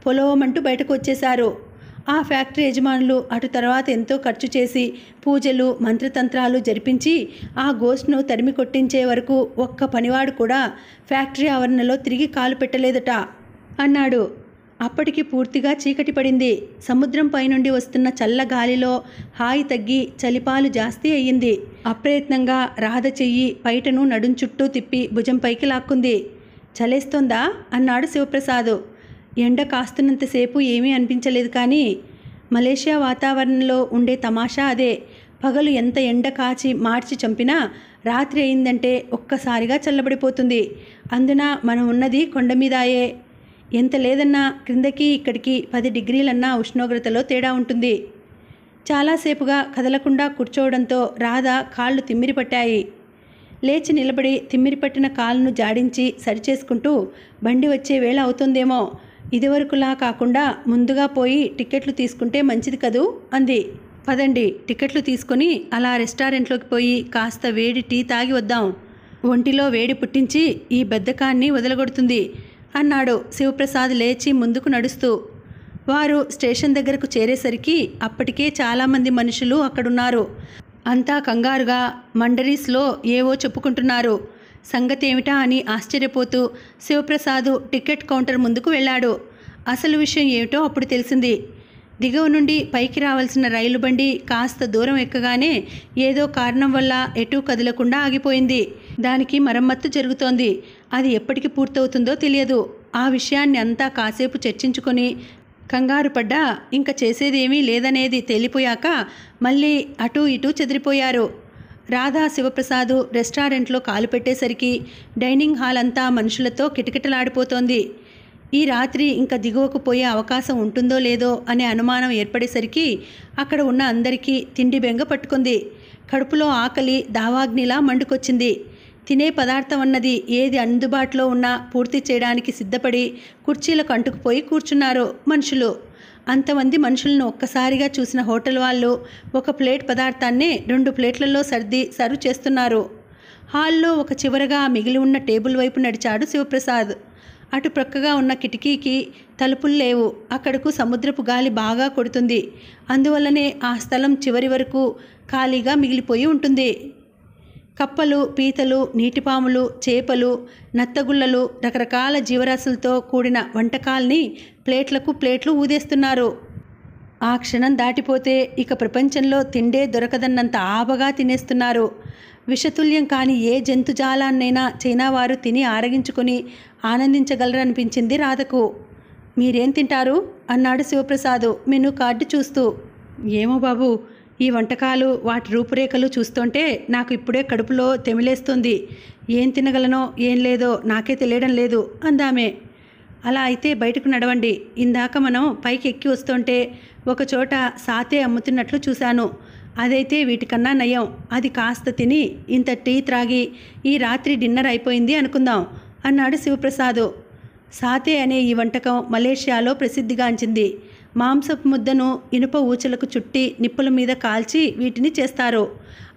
పొలవమంటూ బయటకు వచ్చేశారు. ఆ ఫ్యాక్టరీ యజమానులు అటు తర్వాత ఎంతో ఖర్చు చేసి పూజలు మంత్రతంత్రాలు జరిపించి ఆ గోస్ట్ను తరిమి కొట్టించే వరకు ఒక్క పనివాడు కూడా ఫ్యాక్టరీ ఆవరణలో తిరిగి కాలు పెట్టలేదట అన్నాడు. అప్పటికి పూర్తిగా చీకటి పడింది. సముద్రం పైనుండి వస్తున్న చల్ల గాలిలో హాయి తగ్గి చలిపాలు జాస్తి అయ్యింది. అప్రయత్నంగా రాధ చెయ్యి పైటను నడుం చుట్టూ తిప్పి భుజం పైకి లాక్కుంది. చలేస్తోందా అన్నాడు శివప్రసాదు. ఎండ కాస్తున్నంతసేపు ఏమీ అనిపించలేదు, కానీ మలేషియా వాతావరణంలో ఉండే తమాషా అదే. పగలు ఎంత ఎండ కాచి మార్చి చంపినా రాత్రి అయిందంటే ఒక్కసారిగా చల్లబడిపోతుంది. అందున మనం ఉన్నది కొండ మీదాయే. ఎంత లేదన్నా క్రిందకి ఇక్కడికి 10 డిగ్రీలన్నా ఉష్ణోగ్రతలో తేడా ఉంటుంది. చాలాసేపుగా కదలకుండా కూర్చోవడంతో రాధ కాళ్ళు తిమ్మిరి పట్టాయి. లేచి నిలబడి తిమ్మిరి పట్టిన కాళ్ళను జాడించి సరిచేసుకుంటూ బండి వచ్చే వేళ అవుతుందేమో, ఇదివరకులా కాకుండా ముందుగా పోయి టికెట్లు తీసుకుంటే మంచిది కదూ అంది. పదండి, టికెట్లు తీసుకొని అలా రెస్టారెంట్లోకి పోయి కాస్త వేడి టీ తాగి వద్దాం. ఒంటిలో వేడి పుట్టించి ఈ బద్ధకాన్ని వదలగొడుతుంది అన్నాడు శివప్రసాద్ లేచి ముందుకు నడుస్తూ. వారు స్టేషన్ దగ్గరకు చేరేసరికి అప్పటికే చాలామంది మనుషులు అక్కడున్నారు. అంతా కంగారుగా మండరీస్లో ఏవో చెప్పుకుంటున్నారు. సంగతేమిటా అని ఆశ్చర్యపోతూ శివప్రసాద్ టికెట్ కౌంటర్ ముందుకు వెళ్ళాడు. అసలు విషయం ఏమిటో అప్పుడు తెలిసింది. దిగువ నుండి పైకి రావాల్సిన రైలు బండి కాస్త దూరం ఎక్కగానే ఏదో కారణం వల్ల ఎటూ కదలకుండా ఆగిపోయింది. దానికి మరమ్మత్తు జరుగుతోంది. అది ఎప్పటికి పూర్తవుతుందో తెలియదు. ఆ విషయాన్ని అంతా కాసేపు చర్చించుకొని కంగారు పడ్డా ఇంక చేసేదేమీ లేదనేది తేలిపోయాక మళ్ళీ అటూ ఇటూ చెదిరిపోయారు. రాధా శివప్రసాద్ రెస్టారెంట్లో కాలు పెట్టేసరికి డైనింగ్ హాల్ అంతా మనుషులతో కిటకిటలాడిపోతోంది. ఈ రాత్రి ఇంకా దిగువకు పోయే అవకాశం ఉంటుందో లేదో అనే అనుమానం ఏర్పడేసరికి అక్కడ ఉన్న అందరికీ తిండి బెంగ పట్టుకుంది. కడుపులో ఆకలి దావాగ్నిలా మండుకొచ్చింది. తినే పదార్థం అన్నది ఏది అందుబాటులో ఉన్నా పూర్తి చేయడానికి సిద్ధపడి కుర్చీలకు అంటుకుపోయి కూర్చున్నారు మనుషులు. అంతమంది మనుషులను ఒక్కసారిగా చూసిన హోటల్ వాళ్ళు ఒక ప్లేట్ పదార్థాన్నే 2 ప్లేట్లలో సర్ది సర్వ్ చేస్తున్నారు. హాల్లో ఒక చివరగా మిగిలి ఉన్న టేబుల్ వైపు నడిచాడు శివప్రసాద్. అటు ప్రక్కగా ఉన్న కిటికీకి తలుపులు లేవు. అక్కడకు సముద్రపు గాలి బాగా కొడుతుంది. అందువల్లనే ఆ స్థలం చివరి వరకు ఖాళీగా మిగిలిపోయి ఉంటుంది. కప్పలు, పీతలు, నీటిపాములు, చేపలు, నత్తగుళ్ళలు, రకరకాల జీవరాశులతో కూడిన వంటకాల్ని ప్లేట్లకు ప్లేట్లు ఊదేస్తున్నారు. ఆ క్షణం దాటిపోతే ఇక ప్రపంచంలో తిండే దొరకదన్నంత ఆబగా తినేస్తున్నారు. విషతుల్యం కాని ఏ జంతుజాలాన్నైనా చైనా వారు తిని ఆరగించుకొని ఆనందించగలరనిపించింది రాధకు. మీరేం తింటారు అన్నాడు శివప్రసాద్ మెనూ కార్డు చూస్తూ. ఏమో బాబు, ఈ వంటకాలు వాటి రూపురేఖలు చూస్తుంటే నాకు ఇప్పుడే కడుపులో తెమిలేస్తుంది. ఏం తినగలనో ఏం లేదో నాకే తెలియడం లేదు అందామే. అలా అయితే బయటకు నడవండి. ఇందాక మనం పైకి ఎక్కి వస్తుంటే ఒకచోట సాతే అమ్ముతున్నట్లు చూశాను. అదైతే వీటికన్నా నయం. అది కాస్త తిని ఇంత టీ త్రాగి ఈ రాత్రి డిన్నర్ అయిపోయింది అనుకుందాం అన్నాడు శివప్రసాద్. సాతే అనే ఈ వంటకం మలేషియాలో ప్రసిద్ధిగాంచింది. మాంసపు ముద్దను ఇనుప ఊచలకు చుట్టి నిప్పుల మీద కాల్చి వీటిని చేస్తారు.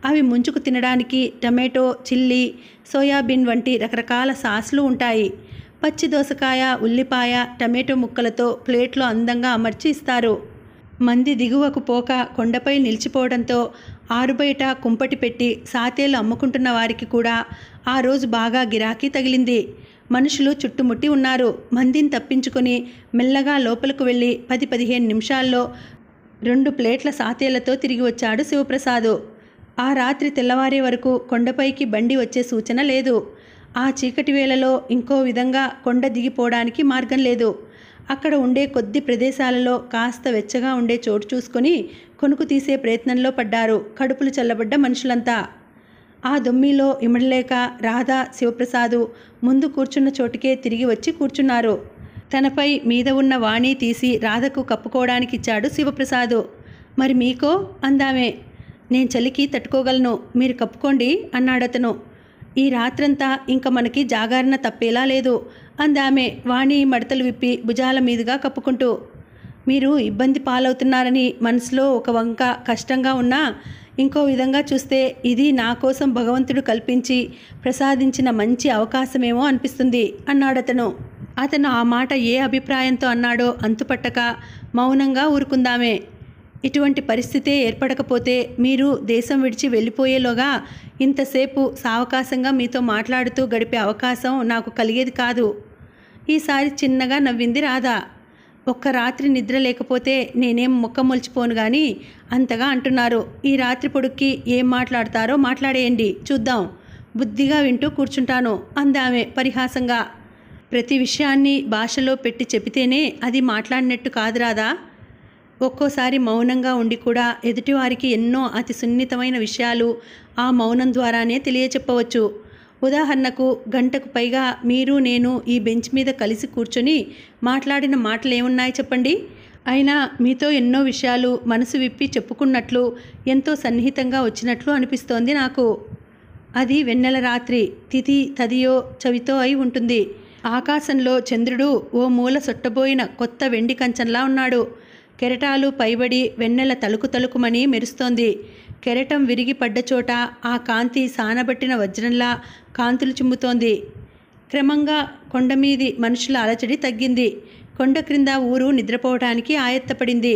అవి ముంచుకు తినడానికి టమాటో, చిల్లీ, సోయాబీన్ వంటి రకరకాల సాస్లు ఉంటాయి. పచ్చి దోసకాయ, ఉల్లిపాయ, టమాటో ముక్కలతో ప్లేట్లో అందంగా అమర్చి ఇస్తారు. మంది దిగువకు పోక కొండపై నిలిచిపోవడంతో ఆరుబయట కుంపటి పెట్టి సాతేలు అమ్ముకుంటున్న వారికి కూడా ఆ రోజు బాగా గిరాకీ తగిలింది. మనుషులు చుట్టుముట్టి ఉన్నారు. మందిని తప్పించుకొని మెల్లగా లోపలకు వెళ్ళి 10-15 నిమిషాల్లో 2 ప్లేట్ల సాతేలతో తిరిగి వచ్చాడు శివప్రసాద్. ఆ రాత్రి తెల్లవారే వరకు కొండపైకి బండి వచ్చే సూచన లేదు. ఆ చీకటి వేళలో ఇంకో విధంగా కొండ దిగిపోవడానికి మార్గం లేదు. అక్కడ ఉండే కొద్ది ప్రదేశాలలో కాస్త వెచ్చగా ఉండే చోటు చూసుకొని కొనుకు తీసే ప్రయత్నంలో పడ్డారు కడుపులు చల్లబడ్డ మనుషులంతా. ఆ దొమ్మిలో ఇమడలేక రాధా, శివప్రసాద్ ముందు కూర్చున్న చోటుకే తిరిగి వచ్చి కూర్చున్నారు. తనపై మీద ఉన్న వాణి తీసి రాధకు కప్పుకోవడానికి ఇచ్చాడు శివప్రసాద్. మరి మీకో అందామే. నేను చలికి తట్టుకోగలను, మీరు కప్పుకోండి అన్నాడతను. ఈ రాత్రంతా ఇంక మనకి జాగరణ తప్పేలా లేదు అందామే వాణి మడతలు విప్పి భుజాల మీదుగా కప్పుకుంటూ. మీరు ఇబ్బంది పాలవుతున్నారని మనసులో ఒక వంక కష్టంగా ఉన్నా ఇంకో విధంగా చూస్తే ఇది నా కోసం భగవంతుడు కల్పించి ప్రసాదించిన మంచి అవకాశమేమో అనిపిస్తుంది అన్నాడతను. అతను ఆ మాట ఏ అభిప్రాయంతో అన్నాడో అంతుపట్టక మౌనంగా ఊరుకుందామే. ఇటువంటి పరిస్థితే ఏర్పడకపోతే మీరు దేశం విడిచి వెళ్ళిపోయేలోగా ఇంతసేపు సావకాశంగా మీతో మాట్లాడుతూ గడిపే అవకాశం నాకు కలిగేది కాదు. ఈసారి చిన్నగా నవ్వింది రాధ. ఒక్క రాత్రి నిద్ర లేకపోతే నేనేం మొక్క మొలిచిపోను కానీ అంతగా అంటున్నారు. ఈ రాత్రి పొడుక్కి ఏం మాట్లాడతారో మాట్లాడేయండి, చూద్దాం. బుద్ధిగా వింటూ కూర్చుంటాను అందామె పరిహాసంగా. ప్రతి విషయాన్ని భాషలో పెట్టి చెబితేనే అది మాట్లాడినట్టు కాదు రాదా. ఒక్కోసారి మౌనంగా ఉండి కూడా ఎదుటివారికి ఎన్నో అతి సున్నితమైన విషయాలు ఆ మౌనం ద్వారానే తెలియచెప్పవచ్చు. ఉదాహరణకు గంటకు పైగా మీరు నేను ఈ బెంచ్ మీద కలిసి కూర్చొని మాట్లాడిన మాటలు ఏమున్నాయి చెప్పండి. అయినా మీతో ఎన్నో విషయాలు మనసు విప్పి చెప్పుకున్నట్లు ఎంతో సన్నిహితంగా వచ్చినట్లు అనిపిస్తోంది నాకు. అది వెన్నెల రాత్రి, తిథి తదియో చవితో అయి ఉంటుంది. ఆకాశంలో చంద్రుడు ఓ మూల సొట్టబోయిన కొత్త వెండి కంచంలా ఉన్నాడు. కెరటాలు పైబడి వెన్నెల తలుకు తలుకుమని మెరుస్తోంది. కెరటం విరిగి పడ్డ చోట ఆ కాంతి సానబట్టిన వజ్రంలా కాంతులు చిమ్ముతోంది. క్రమంగా కొండమీది మనుషుల అలచడి తగ్గింది. కొండ క్రింద ఊరు నిద్రపోవడానికి ఆయత్తపడింది.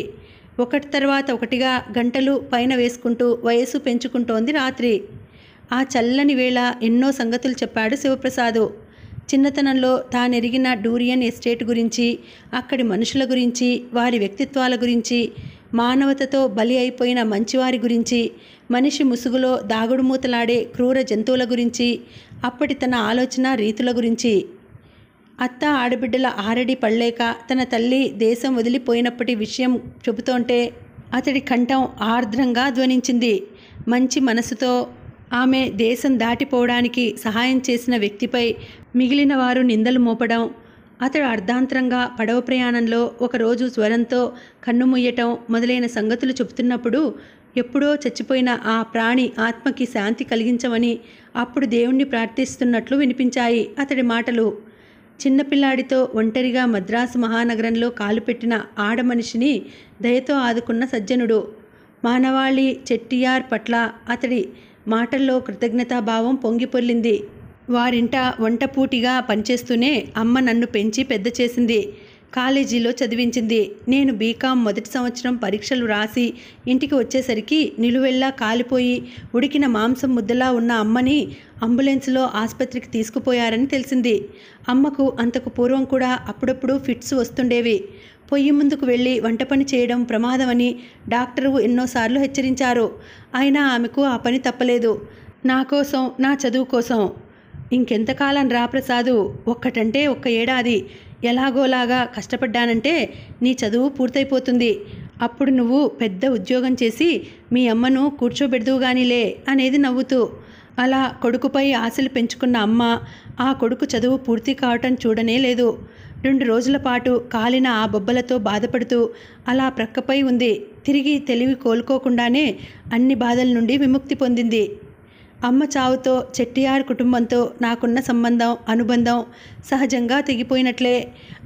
ఒకటి తర్వాత ఒకటిగా గంటలు పైన వేసుకుంటూ వయస్సు పెంచుకుంటోంది రాత్రి. ఆ చల్లని వేళ ఎన్నో సంగతులు చెప్పాడు శివప్రసాదు. చిన్నతనంలో తానెరిగిన డూరియన్ ఎస్టేట్ గురించి, అక్కడి మనుషుల గురించి, వారి వ్యక్తిత్వాల గురించి, మానవతతో బలి అయిపోయిన మంచివారి గురించి, మనిషి ముసుగులో దాగుడుమూతలాడే క్రూర జంతువుల గురించి, అప్పటి తన ఆలోచన రీతుల గురించి. అత్త ఆడబిడ్డల ఆరడి పడలేక తన తల్లి దేశం వదిలిపోయినప్పటి విషయం చెబుతోంటే అతడి కంఠం ఆర్ద్రంగా ధ్వనించింది. మంచి మనసుతో ఆమె దేశం దాటిపోవడానికి సహాయం చేసిన వ్యక్తిపై మిగిలిన వారు నిందలు మోపడం, అతడు అర్ధాంతరంగా పడవ ప్రయాణంలో ఒకరోజు జ్వరంతో కన్నుమూయటం మొదలైన సంగతులు చెబుతున్నప్పుడు ఎప్పుడో చచ్చిపోయిన ఆ ప్రాణి ఆత్మకి శాంతి కలిగించమని అప్పుడు దేవుణ్ణి ప్రార్థిస్తున్నట్లు వినిపించాయి అతడి మాటలు. చిన్నపిల్లాడితో ఒంటరిగా మద్రాసు మహానగరంలో కాలుపెట్టిన ఆడమనిషిని దయతో ఆదుకున్న సజ్జనుడు. మానవాళి చెట్టియార్ పట్ల అతడి మాటల్లో కృతజ్ఞతాభావం పొంగిపొర్లింది. వారింట వంటపూటిగా పనిచేస్తూనే అమ్మ నన్ను పెంచి పెద్ద చేసింది. కాలేజీలో చదివించింది. నేను బీకాం మొదటి సంవత్సరం పరీక్షలు రాసి ఇంటికి వచ్చేసరికి నిలువెల్లా కాలిపోయి ఉడికిన మాంసం ముద్దలా ఉన్న అమ్మని అంబులెన్స్లో ఆసుపత్రికి తీసుకుపోయారని తెలిసింది. అమ్మకు అంతకు పూర్వం కూడా అప్పుడప్పుడు ఫిట్స్ వస్తుండేవి. పొయ్యి ముందుకు వెళ్ళి వంట పని చేయడం ప్రమాదమని డాక్టరు ఎన్నోసార్లు హెచ్చరించారు. అయినా ఆమెకు ఆ పని తప్పలేదు. నా కోసం, నా చదువు కోసం. ఇంకెంతకాలం రా ప్రసాదు, ఒక్కటంటే ఒక్క ఏడాది ఎలాగోలాగా కష్టపడ్డానంటే నీ చదువు పూర్తయిపోతుంది. అప్పుడు నువ్వు పెద్ద ఉద్యోగం చేసి మీ అమ్మను కూర్చోబెడదువుగానిలే అనేది నవ్వుతూ. అలా కొడుకుపై ఆశలు పెంచుకున్న అమ్మ ఆ కొడుకు చదువు పూర్తి కావటం చూడనే లేదు. 2 రోజుల పాటు కాలిన ఆ బొబ్బలతో బాధపడుతూ అలా ప్రక్కపై ఉంది. తిరిగి తెలివి కోలుకోకుండానే అన్ని బాధల నుండి విముక్తి పొందింది. అమ్మ చావుతో చెట్టియార్ కుటుంబంతో నాకున్న సంబంధం, అనుబంధం సహజంగా తెగిపోయినట్లే.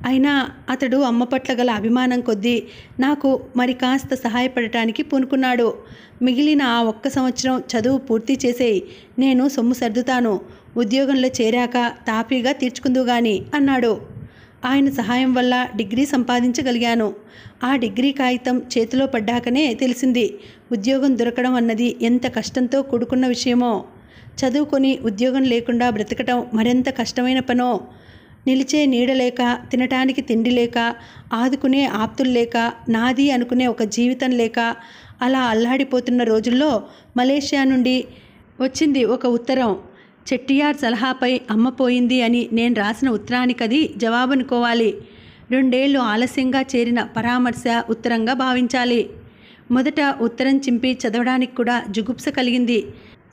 అయినా అతడు అమ్మ పట్ల గల అభిమానం కొద్దీ నాకు మరి కాస్త సహాయపడటానికి పూనుకున్నాడు. మిగిలిన ఆ 1 సంవత్సరం చదువు పూర్తి చేసేయి, నేను సొమ్ము సర్దుతాను, ఉద్యోగంలో చేరాక తాపీగా తీర్చుకుందుగాని అన్నాడు. ఆయన సహాయం వల్ల డిగ్రీ సంపాదించగలిగాను. ఆ డిగ్రీ కాగితం చేతిలో పడ్డాకనే తెలిసింది ఉద్యోగం దొరకడం అన్నది ఎంత కష్టంతో కూడుకున్న విషయమో. చదువుకొని ఉద్యోగం లేకుండా బ్రతకటం మరెంత కష్టమైన పనో. నిలిచే నీడ లేక, తినటానికి తిండి లేక, ఆదుకునే ఆప్తులు లేక, నాది అనుకునే ఒక జీవితం లేక అలా అల్లాడిపోతున్న రోజుల్లో మలేషియా నుండి వచ్చింది ఒక ఉత్తరం. చెట్టియార్ సలహాపై అమ్మ పోయింది అని నేను రాసిన ఉత్తరానికది జవాబనుకోవాలి. 2 ఏళ్లు ఆలస్యంగా చేరిన పరామర్శ ఉత్తరంగా భావించాలి. మొదట ఉత్తరం చింపి చదవడానికి కూడా జుగుప్స కలిగింది.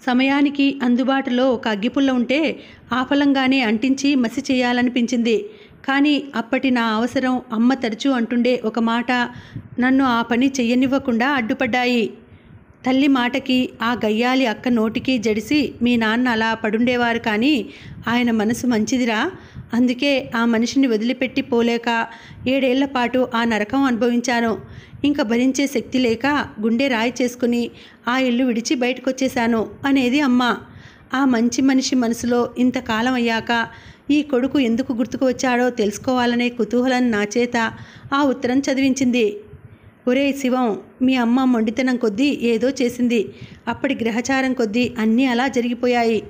సమయానికి అందుబాటులో ఒక అగ్గిపుల్ల ఉంటే ఆఫలంగానే అంటించి మసి చేయాలనిపించింది. కానీ అప్పటి నా అవసరం, అమ్మ తరచూ అంటుండే ఒక మాట నన్ను ఆ పని చెయ్యనివ్వకుండా అడ్డుపడ్డాయి. తల్లి మాటకి ఆ గయ్యాలి అక్క నోటికి జడిసి మీ నాన్న అలా పడుండేవారు, కానీ ఆయన మనసు మంచిదిరా, అందుకే ఆ మనిషిని వదిలిపెట్టి పోలేక 7 ఏళ్ల పాటు ఆ నరకం అనుభవించాను. ఇంకా భరించే శక్తి లేక గుండె రాయి చేసుకుని ఆ ఇల్లు విడిచి బయటకొచ్చేశాను అనేది అమ్మ. ఆ మంచి మనిషి మనసులో ఇంతకాలం అయ్యాక ఈ కొడుకు ఎందుకు గుర్తుకు వచ్చాడో తెలుసుకోవాలనే కుతూహలం నా చేత ఆ ఉత్తరం చదివించింది. ఒరేయ్ శివం, మీ అమ్మ మొండితనం కొద్దీ ఏదో చేసింది. అప్పటి గ్రహచారం కొద్దీ అన్నీ అలా జరిగిపోయాయి.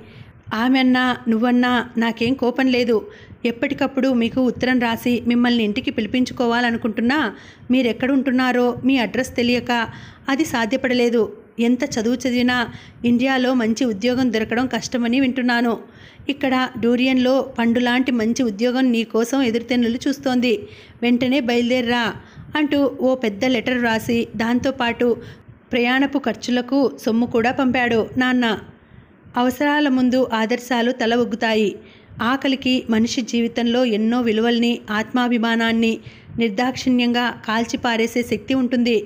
ఆమె అన్నా నువ్వన్నా నాకేం కోపం లేదు. ఎప్పటికప్పుడు మీకు ఉత్తరం రాసి మిమ్మల్ని ఇంటికి పిలిపించుకోవాలనుకుంటున్నా మీరెక్కడుంటున్నారో మీ అడ్రస్ తెలియక అది సాధ్యపడలేదు. ఎంత చదువు చదివినా ఇండియాలో మంచి ఉద్యోగం దొరకడం కష్టమని వింటున్నాను. ఇక్కడ డూరియన్లో పండులాంటి మంచి ఉద్యోగం నీ కోసం ఎదురుతెన్నులు చూస్తోంది. వెంటనే బయలుదేర్రా అంటూ ఓ పెద్ద లెటర్ రాసి దాంతోపాటు ప్రయాణపు ఖర్చులకు సొమ్ము కూడా పంపాడు నాన్న. అవసరాల ముందు ఆదర్శాలు తల ఒగ్గుతాయి. ఆకలికి మనిషి జీవితంలో ఎన్నో విలువల్ని, ఆత్మాభిమానాన్ని నిర్దాక్షిణ్యంగా కాల్చిపారేసే శక్తి ఉంటుంది.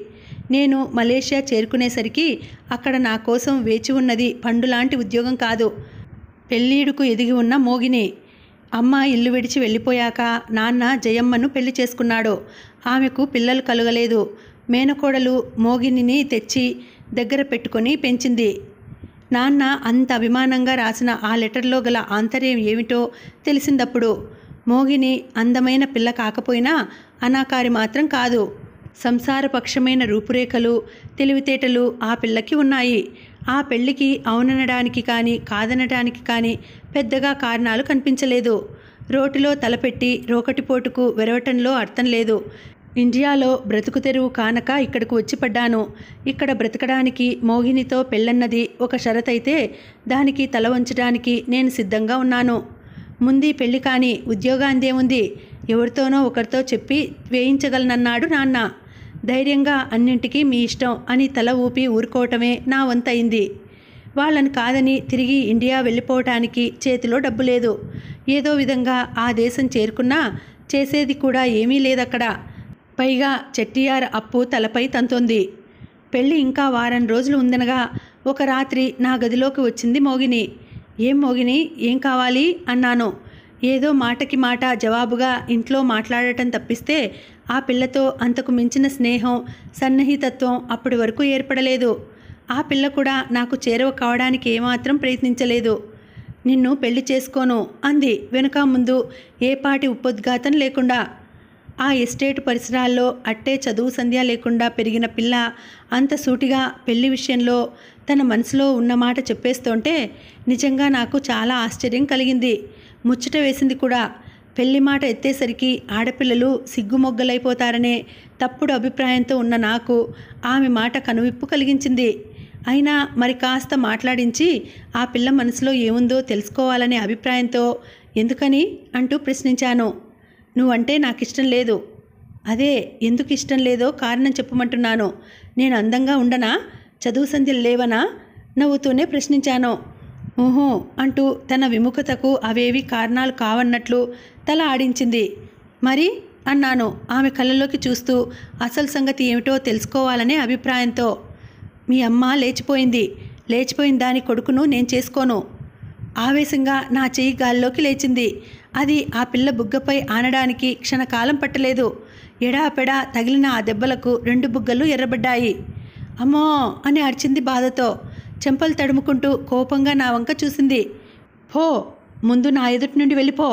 నేను మలేషియా చేరుకునేసరికి అక్కడ నా కోసం వేచి ఉన్నది పండులాంటి ఉద్యోగం కాదు, పెళ్ళీడుకు ఎదిగి ఉన్న మోగిని. అమ్మ ఇల్లు విడిచి వెళ్ళిపోయాక నాన్న జయమ్మను పెళ్లి చేసుకున్నాడు. ఆమెకు పిల్లలు కలగలేదు. మేనకోడలు మోగినిని తెచ్చి దగ్గర పెట్టుకొని పెంచింది. నాన్న అంత అభిమానంగా రాసిన ఆ లెటర్లో గల ఆంతర్యం ఏమిటో తెలిసిందప్పుడు. మోగిని అందమైన పిల్ల కాకపోయినా అనాకారి మాత్రం కాదు. సంసారపక్షమైన రూపురేఖలు, తెలివితేటలు ఆ పిల్లకి ఉన్నాయి. ఆ పెళ్లికి అవుననడానికి కానీ కాదనడానికి కానీ పెద్దగా కారణాలు కనిపించలేదు. రోటిలో తలపెట్టి రోకటిపోటుకు వెరవటంలో అర్థం లేదు. ఇండియాలో బ్రతుకు తెరువు కానక ఇక్కడికి వచ్చి పడ్డాను. ఇక్కడ బ్రతకడానికి మోహినితో పెళ్ళన్నది ఒక షరతైతే దానికి తల వంచడానికి నేను సిద్ధంగా ఉన్నాను. ముందు పెళ్లి కాని ఉద్యోగాందేముంది, ఎవరితోనో ఒకరితో చెప్పి వేయించగలనన్నాడు నాన్న. ధైర్యంగా అన్నింటికీ మీ ఇష్టం అని తల ఊపి ఊరుకోవటమే నా వంతయింది. వాళ్ళని కాదని తిరిగి ఇండియా వెళ్ళిపోవటానికి చేతిలో డబ్బు లేదు. ఏదో విధంగా ఆ దేశం చేరుకున్నా చేసేది కూడా ఏమీ లేదక్కడ. పైగా చెట్టియార్ అప్పు తలపై తంతోంది. పెళ్ళి ఇంకా వారం రోజులు ఉందనగా ఒక రాత్రి నా గదిలోకి వచ్చింది మోగిని. ఏం మోగిని, ఏం కావాలి అన్నాను. ఏదో మాటకి మాట జవాబుగా ఇంట్లో మాట్లాడటం తప్పిస్తే ఆ పిల్లతో అంతకు మించిన స్నేహం, సన్నిహితత్వం అప్పటి వరకు ఏర్పడలేదు. ఆ పిల్ల కూడా నాకు చేరువ కావడానికి ఏమాత్రం ప్రయత్నించలేదు. నిన్ను పెళ్లి చేసుకోను అంది వెనుక ముందు ఏపాటి ఉపోద్ఘాతం లేకుండా. ఆ ఎస్టేట్ పరిసరాల్లో అట్టే చదువు సంధ్య లేకుండా పెరిగిన పిల్ల అంత సూటిగా పెళ్లి విషయంలో తన మనసులో ఉన్నమాట చెప్పేస్తుంటే నిజంగా నాకు చాలా ఆశ్చర్యం కలిగింది. ముచ్చట వేసింది కూడా. పెళ్లి మాట ఎత్తేసరికి ఆడపిల్లలు సిగ్గుమొగ్గలైపోతారనే తప్పుడు అభిప్రాయంతో ఉన్న నాకు ఆమె మాట కనువిప్పు కలిగించింది. అయినా మరి కాస్త మాట్లాడించి ఆ పిల్ల మనసులో ఏముందో తెలుసుకోవాలనే అభిప్రాయంతో ఎందుకని అంటూ ప్రశ్నించాను. నువ్వంటే నాకు ఇష్టం లేదు. అదే ఎందుకు ఇష్టం లేదో కారణం చెప్పమంటున్నాను. నేను అందంగా ఉండనా, చదువు సంధ్యలు లేవనా నవ్వుతూనే ప్రశ్నించాను. ఊహూ అంటూ తన విముఖతకు అవేవి కారణాలు కావన్నట్లు తల ఆడించింది. మరి అన్నాను ఆమె కళ్ళలోకి చూస్తూ అసలు సంగతి ఏమిటో తెలుసుకోవాలనే అభిప్రాయంతో. మీ అమ్మ లేచిపోయిన దాని కొడుకును నేను చేసుకోను. ఆవేశంగా నా చెయ్యి గాల్లోకి లేచింది. అది ఆ పిల్ల బుగ్గపై ఆనడానికి క్షణకాలం పట్టలేదు. ఎడాపెడా తగిలిన ఆ దెబ్బలకు 2 బుగ్గలు ఎర్రబడ్డాయి. అమ్మో అని అరిచింది బాధతో. చెంపలు తడుముకుంటూ కోపంగా నా వంక చూసింది. పో, ముందు నా ఎదుటి నుండి వెళ్ళిపో,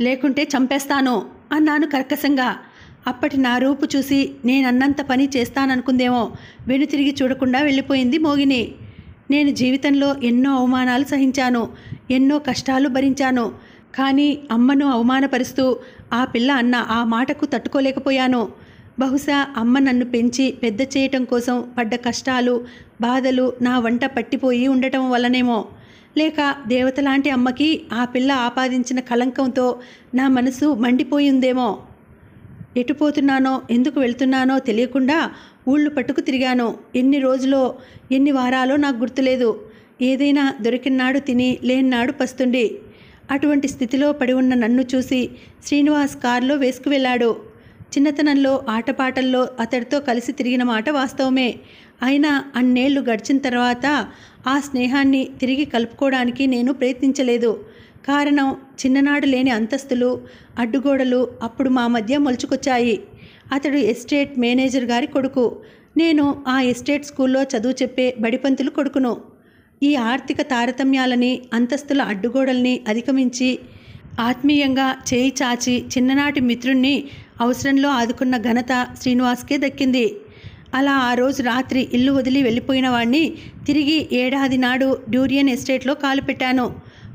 లేకుంటే చంపేస్తాను అన్నాను కర్కశంగా. అప్పటి నా రూపు చూసి నేనన్నంత పని చేస్తాననుకుందేమో వెనుతిరిగి చూడకుండా వెళ్ళిపోయింది మోగిని. నేను జీవితంలో ఎన్నో అవమానాలు సహించాను, ఎన్నో కష్టాలు భరించాను. కానీ అమ్మను అవమానపరుస్తూ ఆ పిల్ల అన్న ఆ మాటకు తట్టుకోలేకపోయాను. బహుశా అమ్మ నన్ను పెంచి పెద్ద చేయటం కోసం పడ్డ కష్టాలు, బాధలు నా వంట పట్టిపోయి ఉండటం వల్లనేమో, లేక దేవతలాంటి అమ్మకి ఆ పిల్ల ఆపాదించిన కళంకంతో నా మనసు మండిపోయిందేమో. ఎటు పోతున్నానో ఎందుకు వెళ్తున్నానో తెలియకుండా ఊళ్ళు పట్టుకు తిరిగాను. ఎన్ని రోజులో ఎన్ని వారాలో నాకు గుర్తులేదు. ఏదైనా దొరికినాడు తిని లేనినాడు పస్తుండి. అటువంటి స్థితిలో పడి ఉన్న నన్ను చూసి శ్రీనివాస్ కారులో వేసుకు వెళ్ళాడు. చిన్నతనంలో ఆటపాటల్లో అతడితో కలిసి తిరిగిన మాట వాస్తవమే. అయినా అన్నేళ్లు గడిచిన తర్వాత ఆ స్నేహాన్ని తిరిగి కలుపుకోవడానికి నేను ప్రయత్నించలేదు. కారణం చిన్ననాడు లేని అంతస్తులు, అడ్డుగోడలు అప్పుడు మా మధ్య మొలుచుకొచ్చాయి. అతడు ఎస్టేట్ మేనేజర్ గారి కొడుకు. నేను ఆ ఎస్టేట్ స్కూల్లో చదువు చెప్పే బడిపంతులు కొడుకును. ఈ ఆర్థిక తారతమ్యాలని, అంతస్తుల అడ్డుగోడల్ని అధిగమించి ఆత్మీయంగా చేయి చాచి చిన్ననాటి మిత్రుణ్ణి అవసరంలో ఆదుకున్న ఘనత శ్రీనివాస్కే దక్కింది. అలా ఆ రోజు రాత్రి ఇల్లు వదిలి వెళ్ళిపోయిన వాణ్ణి తిరిగి ఏడాది నాడు డ్యూరియన్ ఎస్టేట్లో కాలు పెట్టాను.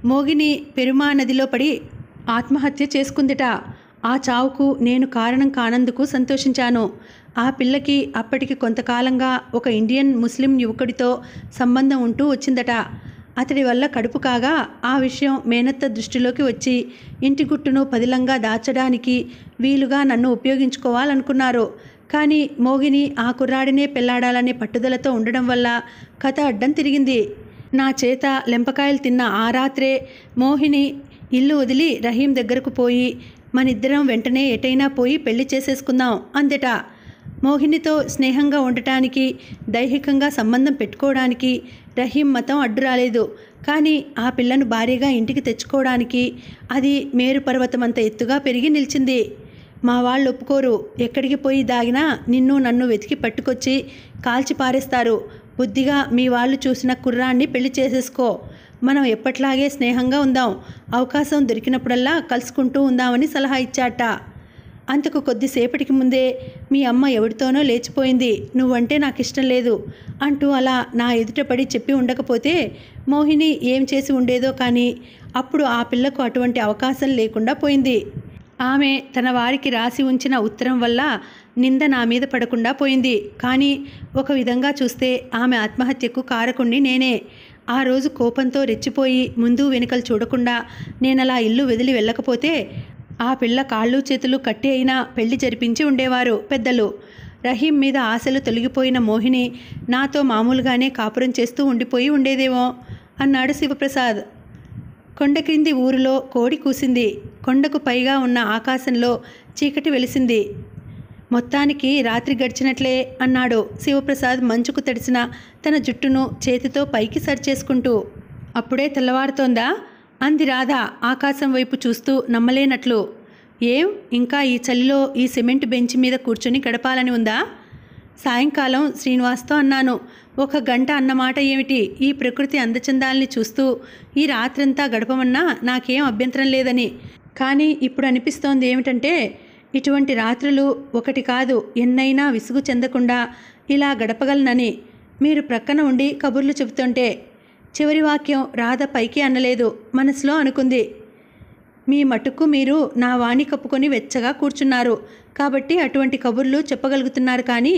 మోగిని పెరుమా నదిలో పడి ఆత్మహత్య చేసుకుందిట. ఆ చావుకు నేను కారణం కానందుకు సంతోషించాను. ఆ పిల్లకి అప్పటికి కొంతకాలంగా ఒక ఇండియన్ ముస్లిం యువకుడితో సంబంధం ఉంటూ వచ్చిందట. అతడి వల్ల కడుపు కాగా ఆ విషయం మేనత్త దృష్టిలోకి వచ్చి ఇంటి గుట్టును పదిలంగా దాచడానికి వీలుగా నన్ను ఉపయోగించుకోవాలనుకున్నారు. కానీ మోగిని ఆ కుర్రాడినే పెళ్లాడాలనే పట్టుదలతో ఉండడం వల్ల కథ అడ్డం తిరిగింది. నా చేత లెంపకాయలు తిన్న ఆ రాత్రే మోహిని ఇల్లు వదిలి రహీం దగ్గరకు పోయి మనిద్దరం వెంటనే ఎటైనా పోయి పెళ్లి చేసేసుకుందాం అందట. మోహినితో స్నేహంగా ఉండటానికి, దైహికంగా సంబంధం పెట్టుకోవడానికి రహీం మతం అడ్డు రాలేదు. కానీ ఆ పిల్లను భారీగా ఇంటికి తెచ్చుకోవడానికి అది మేరు పర్వతమంత ఎత్తుగా పెరిగి నిలిచింది. మా వాళ్ళు ఒప్పుకోరు. ఎక్కడికి పోయి దాగినా నిన్ను నన్ను వెతికి పట్టుకొచ్చి కాల్చి పారేస్తారు. బుద్ధిగా మీ వాళ్ళు చూసిన కుర్రాన్ని పెళ్లి చేసేసుకో, మనం ఎప్పట్లాగే స్నేహంగా ఉందాం, అవకాశం దొరికినప్పుడల్లా కలుసుకుంటూ ఉందామని సలహా ఇచ్చాట. అంతకు కొద్దిసేపటికి ముందే మీ అమ్మ ఎవరితోనో లేచిపోయింది, నువ్వంటే నాకు ఇష్టం లేదు అంటూ అలా నా ఎదుటపడి చెప్పి ఉండకపోతే మోహిని ఏం చేసి ఉండేదో కానీ అప్పుడు ఆ పిల్లకు అటువంటి అవకాశం లేకుండా పోయింది. ఆమె తన వారికి రాసి ఉంచిన ఉత్తరం వల్ల నింద నా మీద పడకుండా పోయింది. కానీ ఒక విధంగా చూస్తే ఆమె ఆత్మహత్యకు కారకుణ్ణి నేనే. ఆ రోజు కోపంతో రెచ్చిపోయి ముందు వెనుకలు చూడకుండా నేనలా ఇల్లు వదిలి వెళ్ళకపోతే ఆ పిల్ల కాళ్ళు చేతులు కట్టి అయినా పెళ్లి జరిపించి ఉండేవారు పెద్దలు. రహీం మీద ఆశలు తొలగిపోయిన మోహిని నాతో మామూలుగానే కాపురం చేస్తూ ఉండిపోయి ఉండేదేమో అన్నాడు శివప్రసాద్. కొండ క్రింది ఊరిలో కోడి కూసింది. కొండకు పైగా ఉన్న ఆకాశంలో చీకటి వెలిసింది. మొత్తానికి రాత్రి గడిచినట్లే అన్నాడు శివప్రసాద్ మంచుకు తడిసిన తన జుట్టును చేతితో పైకి సరిచేసుకుంటూ. అప్పుడే తెల్లవారుతోందా అంది రాధ ఆకాశం వైపు చూస్తూ నమ్మలేనట్లు. ఏం ఇంకా ఈ చలిలో ఈ సిమెంట్ బెంచ్ మీద కూర్చొని గడపాలని ఉందా? సాయంకాలం శ్రీనివాస్తో అన్నాను. 1 గంట అన్నమాట ఏమిటి, ఈ ప్రకృతి అందచందాల్ని చూస్తూ ఈ రాత్రంతా గడపమన్నా నాకేం అభ్యంతరం లేదని. కానీ ఇప్పుడు అనిపిస్తోంది ఏమిటంటే ఇటువంటి రాత్రులు ఒకటి కాదు ఎన్నైనా విసుగు చెందకుండా ఇలా గడపగలనని. మీరు ప్రక్కన ఉండి కబుర్లు చెబుతుంటే. చివరి వాక్యం రాధ పైకి అనలేదు, మనసులో అనుకుంది. మీ మటుకు మీరు నా వాణి కప్పుకొని వెచ్చగా కూర్చున్నారు కాబట్టి అటువంటి కబుర్లు చెప్పగలుగుతున్నారు. కానీ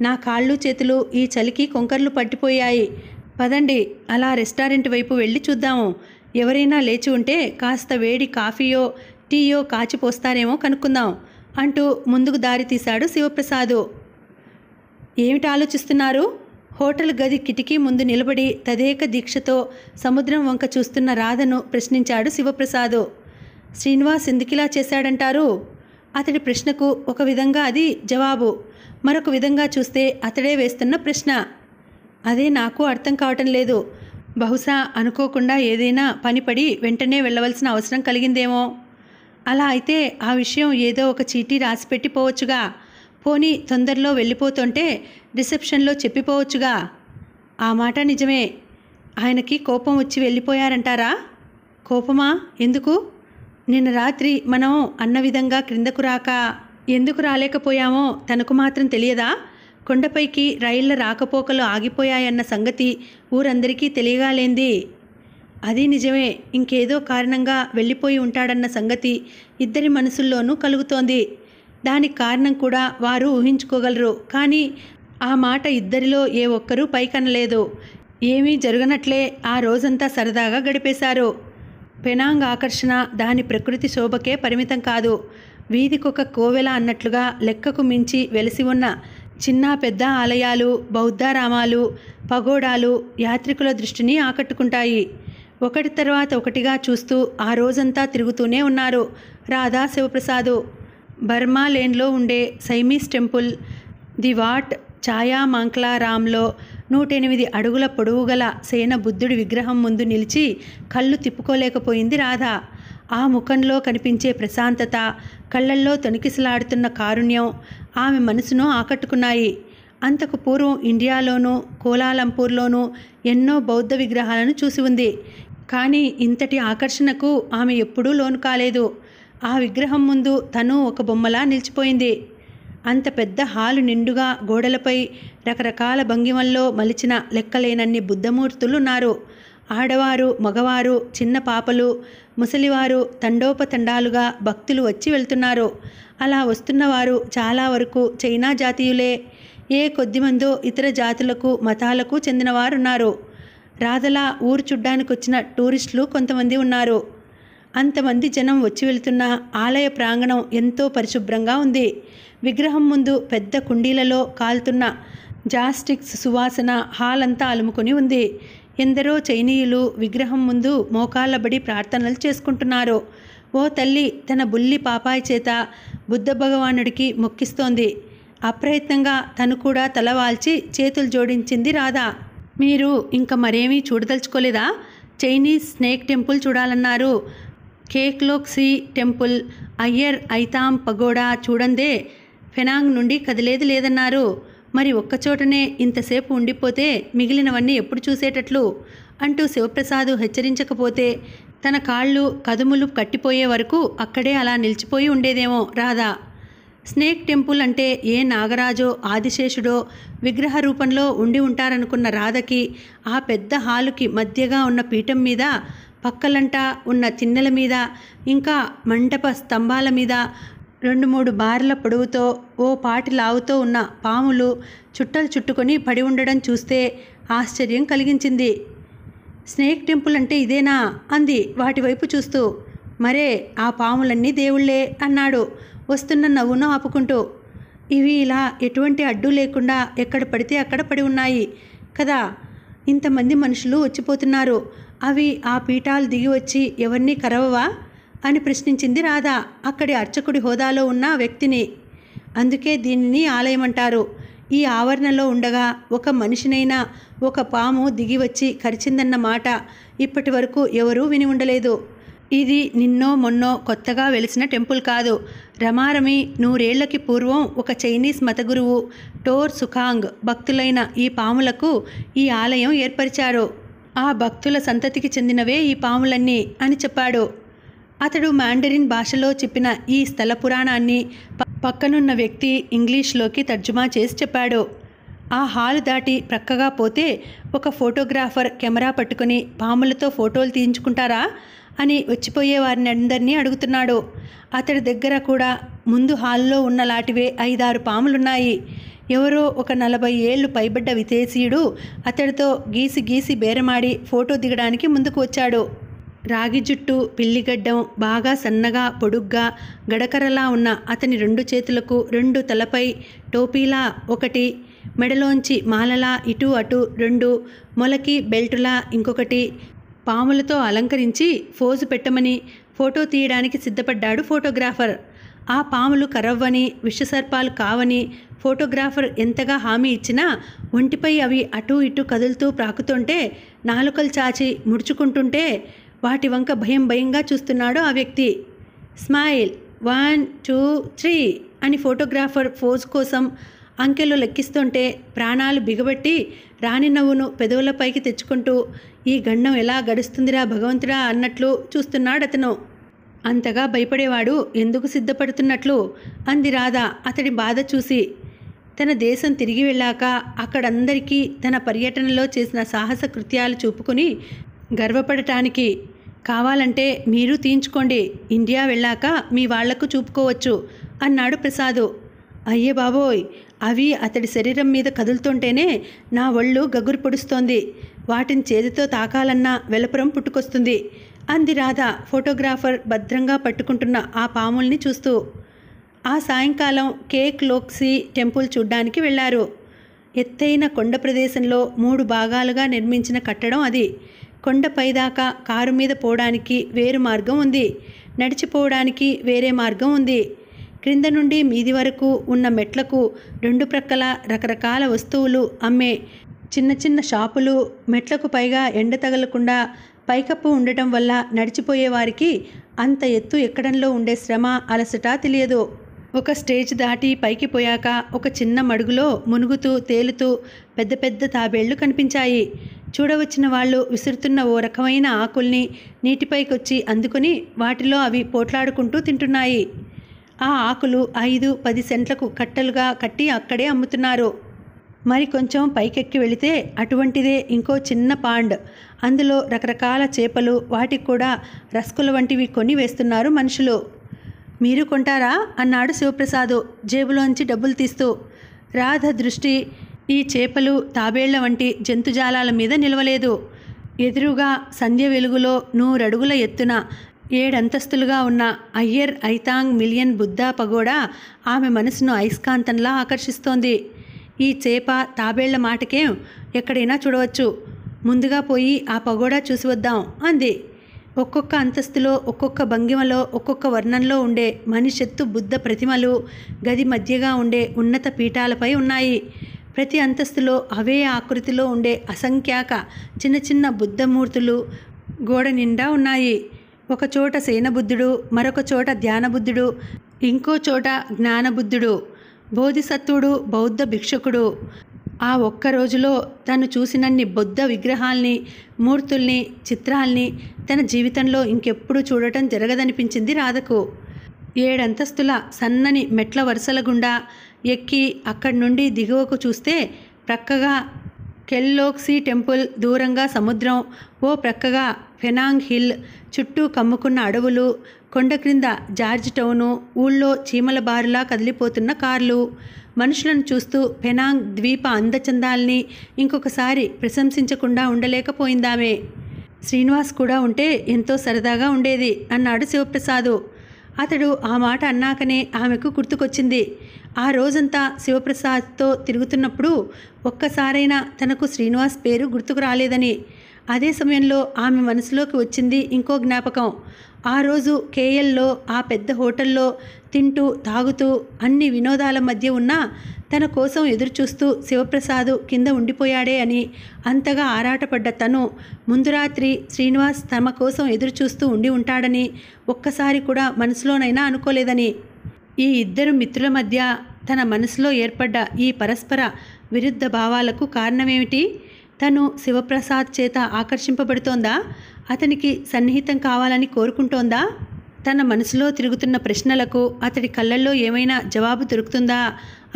నా కాళ్ళు చేతులు ఈ చలికి కొంకర్లు పట్టిపోయాయి. పదండి అలా రెస్టారెంట్ వైపు వెళ్ళి చూద్దాము. ఎవరైనా లేచి ఉంటే కాస్త వేడి కాఫీయో టీయో కాచిపోస్తారేమో కనుక్కుందాం అంటూ ముందుకు దారి తీశాడు శివప్రసాదు. ఏమిటి ఆలోచిస్తున్నారు? హోటల్ గది కిటికీ ముందు నిలబడి తదేక దీక్షతో సముద్రం వంక చూస్తున్న రాధను ప్రశ్నించాడు శివప్రసాదు. శ్రీనివాస్ ఎందుకిలా చేశాడంటారు? అతడి ప్రశ్నకు ఒక విధంగా అది జవాబు, మరొక విధంగా చూస్తే అతడే వేస్తున్న ప్రశ్న. అదే నాకు అర్థం కావటం లేదు. బహుశా అనుకోకుండా ఏదైనా పనిపడి వెంటనే వెళ్ళవలసిన అవసరం కలిగిందేమో. అలా అయితే ఆ విషయం ఏదో ఒక చీటీ రాసిపెట్టి పోవచ్చుగా. పోనీ తొందరలో వెళ్ళిపోతుంటే రిసెప్షన్లో చెప్పిపోవచ్చుగా. ఆ మాట నిజమే. ఆయనకి కోపం వచ్చి వెళ్ళిపోయారంటారా? కోపమా? ఎందుకు? నిన్న రాత్రి మనం అన్న విధంగా క్రిందకు రాక ఎందుకు రాలేకపోయామో తనకు మాత్రం తెలియదా? కొండపైకి రైళ్ల రాకపోకలు ఆగిపోయాయన్న సంగతి ఊరందరికీ తెలియగాలేంది. అది నిజమే. ఇంకేదో కారణంగా వెళ్ళిపోయి ఉంటాడన్న సంగతి ఇద్దరి మనసుల్లోనూ కలుగుతోంది. దానికి కారణం కూడా వారు ఊహించుకోగలరు. కానీ ఆ మాట ఇద్దరిలో ఏ ఒక్కరూ పైకనలేదు. ఏమీ జరగనట్లే ఆ రోజంతా సరదాగా గడిపేశారు. పెనాంగ్ ఆకర్షణ దాని ప్రకృతి శోభకే పరిమితం కాదు. వీధికొక కోవెల అన్నట్లుగా లెక్కకు మించి వెలిసి ఉన్న చిన్న పెద్ద ఆలయాలు, బౌద్ధారామాలు, పగోడాలు యాత్రికుల దృష్టిని ఆకట్టుకుంటాయి. ఒకటి తర్వాత ఒకటిగా చూస్తూ ఆ రోజంతా తిరుగుతూనే ఉన్నారు రాధా శివప్రసాదు. బర్మా లేన్లో ఉండే సైమీస్ టెంపుల్, ది వాట్ ఛాయా మాంక్లారాంలో 108 అడుగుల పొడవుగల సేన బుద్ధుడి విగ్రహం ముందు నిలిచి కళ్ళు తిప్పుకోలేకపోయింది రాధ. ఆ ముఖంలో కనిపించే ప్రశాంతత, కళ్ళల్లో తొణికిసలాడుతున్న కారుణ్యం ఆమె మనసును ఆకట్టుకున్నాయి. అంతకు పూర్వం ఇండియాలోనూ కోలాలంపూర్లోనూ ఎన్నో బౌద్ధ విగ్రహాలను చూసి ఉంది. కానీ ఇంతటి ఆకర్షణకు ఆమె ఎప్పుడూ లోను కాలేదు. ఆ విగ్రహం ముందు తను ఒక బొమ్మలా నిలిచిపోయింది. అంత పెద్ద హాలు నిండుగా గోడలపై రకరకాల భంగిమల్లో మలిచిన లెక్కలేనన్ని బుద్ధమూర్తులున్నారు. ఆడవారు, మగవారు, చిన్న పాపలు, ముసలివారు తండోపతండాలుగా భక్తులు వచ్చి వెళ్తున్నారు. అలా వస్తున్నవారు చాలా వరకు చైనా జాతీయులే. ఏ కొద్దిమందో ఇతర జాతులకు మతాలకు చెందినవారున్నారు. రాధలా ఊరు చూడ్డానికి వచ్చిన టూరిస్టులు కొంతమంది ఉన్నారు. అంతమంది జనం వచ్చి వెళ్తున్న ఆలయ ప్రాంగణం ఎంతో పరిశుభ్రంగా ఉంది. విగ్రహం ముందు పెద్ద కుండీలలో కాలుతున్న జాస్టిక్స్ సువాసన హాల్ అంతా అలుముకొని ఉంది. ఎందరో చైనీయులు విగ్రహం ముందు మోకాళ్ళబడి ప్రార్థనలు చేసుకుంటున్నారు. ఓ తల్లి తన బుల్లి పాపాయి చేత బుద్ధ భగవానుడికి మొక్కిస్తోంది. అప్రయత్నంగా తను కూడా తలవాల్చి చేతులు జోడించింది రాధ. మీరు ఇంక మరేమీ చూడదలుచుకోలేదా? చైనీస్ స్నేక్ టెంపుల్ చూడాలన్నారు, Kek Lok Si temple, Ayer Itam pagoda చూడందే ఫెనాంగ్ నుండి కదిలేది లేదన్నారు. మరి ఒక్కచోటనే ఇంతసేపు ఉండిపోతే మిగిలినవన్నీ ఎప్పుడు చూసేటట్లు అంటూ శివప్రసాదు హెచ్చరించకపోతే తన కాళ్ళు కదుములు కట్టిపోయే వరకు అక్కడే అలా నిలిచిపోయి ఉండేదేమో రాధ. స్నేక్ టెంపుల్ అంటే ఏ నాగరాజో ఆదిశేషుడో విగ్రహ రూపంలో ఉండి ఉంటారనుకున్న రాధకి ఆ పెద్ద హాలుకి మధ్యగా ఉన్న పీఠం మీద, పక్కలంటా ఉన్న తిన్నెల మీద, ఇంకా మంటప స్తంభాల మీద 2-3 బార్ల పొడవుతో ఓ పాటి లావుతో ఉన్న పాములు చుట్టలు చుట్టుకొని పడి ఉండడం చూస్తే ఆశ్చర్యం కలిగించింది. స్నేక్ టెంపుల్ అంటే ఇదేనా అంది వాటి వైపు చూస్తూ. మరే, ఆ పాములన్నీ దేవుళ్ళే అన్నాడు వస్తున్న నవ్వును ఆపుకుంటూ. ఇవి ఇలా ఎటువంటి అడ్డు లేకుండా ఎక్కడ పడితే అక్కడ పడి ఉన్నాయి కదా, ఇంతమంది మనుషులు వచ్చిపోతున్నారు, అవి ఆ పీఠాలు దిగి వచ్చి ఎవరినీ కరవవా అని ప్రశ్నించింది రాధ అక్కడి అర్చకుడి హోదాలో ఉన్న వ్యక్తిని. అందుకే దీనిని ఆలయం అంటారు. ఈ ఆవరణలో ఉండగా ఒక మనిషినైనా ఒక పాము దిగి వచ్చి కరిచిందన్న మాట ఇప్పటి వరకు ఎవరూ విని ఉండలేదు. ఇది నిన్నో మొన్నో కొత్తగా వెలిసిన టెంపుల్ కాదు. రమారమి 100 ఏళ్లకి పూర్వం ఒక చైనీస్ మత గురువు టోర్ సుఖాంగ్ భక్తులైన ఈ పాములకు ఈ ఆలయం ఏర్పరిచారు. ఆ భక్తుల సంతతికి చెందినవే ఈ పాములన్నీ అని చెప్పాడు. అతడు మాండరిన్ భాషలో చెప్పిన ఈ స్థల పురాణాన్ని పక్కనున్న వ్యక్తి ఇంగ్లీష్లోకి తర్జుమా చేసి చెప్పాడు. ఆ హాలు దాటి ప్రక్కగా పోతే ఒక ఫోటోగ్రాఫర్ కెమెరా పట్టుకుని పాములతో ఫోటోలు తీయించుకుంటారా అని వచ్చిపోయే వారిని అందరినీ అడుగుతున్నాడు. అతడి దగ్గర కూడా ముందు హాల్లో ఉన్నలాంటివే 5-6 పాములున్నాయి. ఎవరో ఒక 40 ఏళ్లు పైబడ్డ విదేశీయుడు అతడితో గీసి బేరమాడి ఫోటో దిగడానికి ముందుకు వచ్చాడు. రాగి జుట్టు, పిల్లిగడ్డం, బాగా సన్నగా పొడుగ్గా గడకరలా ఉన్న అతని 2 చేతులకు 2 తలపై టోపీలా ఒకటి, మెడలోంచి మాలలా ఇటు అటు 2, మొలకి బెల్టులా ఇంకొకటి పాములతో అలంకరించి ఫోజు పెట్టమని ఫోటో తీయడానికి సిద్ధపడ్డాడు ఫోటోగ్రాఫర్. ఆ పాములు కరవ్వని, విషసర్పాలు కావని ఫోటోగ్రాఫర్ ఎంతగా హామీ ఇచ్చినా ఒంటిపై అవి అటూ ఇటూ కదులుతూ ప్రాకుతుంటే, నాలుకలు చాచి ముడుచుకుంటుంటే వాటి వంక భయంగా చూస్తున్నాడు ఆ వ్యక్తి. స్మైల్ 1 2 3 అని ఫోటోగ్రాఫర్ ఫోజ్ కోసం అంకెలు లెక్కిస్తుంటే ప్రాణాలు బిగబట్టి రాణి నవ్వును పెదవులపైకి తెచ్చుకుంటూ ఈ గండం ఎలా గడుస్తుందిరా భగవంతుడా అన్నట్లు చూస్తున్నాడు అతను. అంతగా భయపడేవాడు ఎందుకు సిద్ధపడుతున్నట్లు అంది రాధ అతడి బాధ చూసి. తన దేశం తిరిగి వెళ్ళాక అక్కడందరికీ తన పర్యటనలో చేసిన సాహస కృత్యాలు చూపుకుని గర్వపడటానికి. కావాలంటే మీరు తీయించుకోండి, ఇండియా వెళ్ళాక మీ వాళ్లకు చూపుకోవచ్చు అన్నాడు ప్రసాదు. అయ్యే బాబోయ్, అవి అతడి శరీరం మీద కదులుతుంటేనే నా ఒళ్ళు గగురు పొడుస్తోంది, వాటిని చేతితో తాకాలన్నా వెలపురం పుట్టుకొస్తుంది అంది రాధ ఫోటోగ్రాఫర్ భద్రంగా పట్టుకుంటున్న ఆ పాముల్ని చూస్తూ. ఆ సాయంకాలం కేక్ లోక్సీ టెంపుల్ చూడ్డానికి వెళ్లారు. ఎత్తైన కొండ ప్రదేశంలో 3 భాగాలుగా నిర్మించిన కట్టడం అది. కొండ పైదాకా కారు మీద పోవడానికి వేరు మార్గం ఉంది, నడిచిపోవడానికి వేరే మార్గం ఉంది. క్రింద నుండి మీది వరకు ఉన్న మెట్లకు 2 ప్రక్కల రకరకాల వస్తువులు అమ్మే చిన్న షాపులు, మెట్లకు పైగా ఎండ తగలకుండా పైకప్పు ఉండటం వల్ల నడిచిపోయేవారికి అంత ఎత్తు ఎక్కడంలో ఉండే శ్రమ అలసట తెలియదు. ఒక స్టేజ్ దాటి పైకి పోయాక ఒక చిన్న మడుగులో మునుగుతూ తేలుతూ పెద్ద తాబేళ్లు కనిపించాయి. చూడవచ్చిన వాళ్ళు విసురుతున్న ఓ రకమైన ఆకుల్ని నీటిపైకొచ్చి అందుకుని వాటిలో అవి పోట్లాడుకుంటూ తింటున్నాయి. ఆ ఆకులు 5-10 సెంట్లకు కట్టలుగా కట్టి అక్కడే అమ్ముతున్నారు. మరి కొంచెం పైకెక్కి వెళితే అటువంటిదే ఇంకో చిన్న పాండ్, అందులో రకరకాల చేపలు, వాటికి కూడా రస్కుల వంటివి కొని వేస్తున్నారు మనుషులు. మీరు కొంటారా అన్నాడు శివప్రసాదు జేబులోంచి డబ్బులు తీస్తూ. రాధ దృష్టి ఈ చేపలు, తాబేళ్ల వంటి జంతుజాలాల మీద నిలవలేదు. ఎదురుగా సంధ్య వెలుగులో 100 అడుగుల ఎత్తున 7 అంతస్తులుగా ఉన్న అయ్యర్ ఐతాంగ్ మిలియన్ బుద్ధా పగోడా ఆమె మనసును అయస్కాంతంలా ఆకర్షిస్తోంది. ఈ చేప, తాబేళ్ల మాటకేం ఎక్కడైనా చూడవచ్చు, ముందుగా పోయి ఆ పగోడా చూసి వద్దాం అంది. ఒక్కొక్క అంతస్తులో ఒక్కొక్క భంగిమలో ఒక్కొక్క వర్ణంలో ఉండే మనిషెత్తు బుద్ధ ప్రతిమలు గది మధ్యగా ఉండే ఉన్నత పీఠాలపై ఉన్నాయి. ప్రతి అంతస్తులో అవే ఆకృతిలో ఉండే అసంఖ్యాక చిన్న బుద్ధమూర్తులు గోడ నిండా ఉన్నాయి. ఒకచోట సేనబుద్ధుడు, మరొక చోట ధ్యానబుద్ధుడు, ఇంకో చోట జ్ఞానబుద్ధుడు, బోధిసత్వుడు, బౌద్ధ భిక్షుకుడు. ఆ ఒక్క రోజులో తను చూసినన్ని బుద్ధ విగ్రహాల్ని, మూర్తుల్ని, చిత్రాల్ని తన జీవితంలో ఇంకెప్పుడు చూడటం జరగదనిపించింది రాధకు. 7 అంతస్తుల సన్నని మెట్ల వరుసల గుండా ఎక్కి అక్కడి నుండి దిగువకు చూస్తే ప్రక్కగా కెల్లోక్సీ టెంపుల్, దూరంగా సముద్రం, ఓ ప్రక్కగా పెనాంగ్ హిల్, చుట్టూ కమ్ముకున్న అడవులు, కొండ క్రింద జార్జ్ టౌను, ఊళ్ళో చీమల బారులా కదిలిపోతున్న కార్లు. మనుషులను చూస్తూ పెనాంగ్ ద్వీప అందచందాల్ని ఇంకొకసారి ప్రశంసించకుండా ఉండలేకపోయిందామే. శ్రీనివాస్ కూడా ఉంటే ఎంతో సరదాగా ఉండేది అన్నాడు శివప్రసాదు. అతడు ఆ మాట అన్నాకనే ఆమెకు గుర్తుకొచ్చింది. ఆ రోజంతా శివప్రసాద్తో తిరుగుతున్నప్పుడు ఒక్కసారైనా తనకు శ్రీనివాస్ పేరు గుర్తుకు రాలేదని. అదే సమయంలో ఆమె మనసులోకి వచ్చింది ఇంకో జ్ఞాపకం. ఆ రోజు కేఎల్లో ఆ పెద్ద హోటల్లో తింటూ తాగుతూ అన్ని వినోదాల మధ్య ఉన్న తన కోసం ఎదురుచూస్తూ శివప్రసాదు కింద ఉండిపోయాడే అని అంతగా ఆరాటపడ్డ తను ముందు రాత్రి శ్రీనివాస్ తమ కోసం ఎదురుచూస్తూ ఉండి ఉంటాడని ఒక్కసారి కూడా మనసులోనైనా అనుకోలేదని. ఈ ఇద్దరు మిత్రుల మధ్య తన మనసులో ఏర్పడ్డ ఈ పరస్పర విరుద్ధ భావాలకు కారణమేమిటి? తను శివప్రసాద్ చేత ఆకర్షింపబడుతోందా? అతనికి సన్నిహితం కావాలని కోరుకుంటోందా? తన మనసులో తిరుగుతున్న ప్రశ్నలకు అతడి కళ్ళల్లో ఏమైనా జవాబు దొరుకుతుందా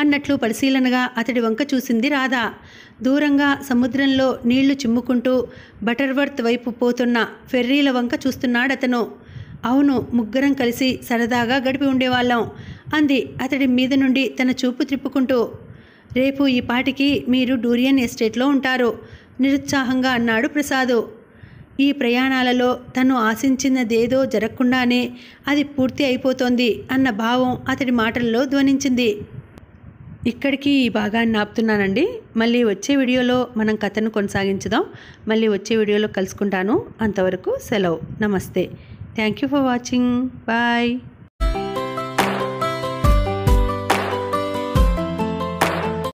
అన్నట్లు పరిశీలనగా అతడి వంక చూసింది రాధ. దూరంగా సముద్రంలో నీళ్లు చిమ్ముకుంటూ బటర్వర్త్ వైపు పోతున్న ఫెర్రీల వంక చూస్తున్నాడతను. అవును, ముగ్గురం కలిసి సరదాగా గడిపి ఉండేవాళ్ళం అంది అతడి మీద నుండి తన చూపు త్రిప్పుకుంటూ. రేపు ఈ పాటికి మీరు డూరియన్ ఎస్టేట్లో ఉంటారు నిరుత్సాహంగా అన్నాడు ప్రసాదు. ఈ ప్రయాణాలలో తను ఆశించినదేదో జరగకుండానే అది పూర్తి అయిపోతోంది అన్న భావం అతడి మాటల్లో ధ్వనించింది. ఇక్కడికి ఈ భాగాన్ని ఆపుతున్నానండి. మళ్ళీ వచ్చే వీడియోలో మనం కథను కొనసాగించుదాం. మళ్ళీ వచ్చే వీడియోలో కలుసుకుంటాను. అంతవరకు సెలవు. నమస్తే. Thank you for watching. Bye.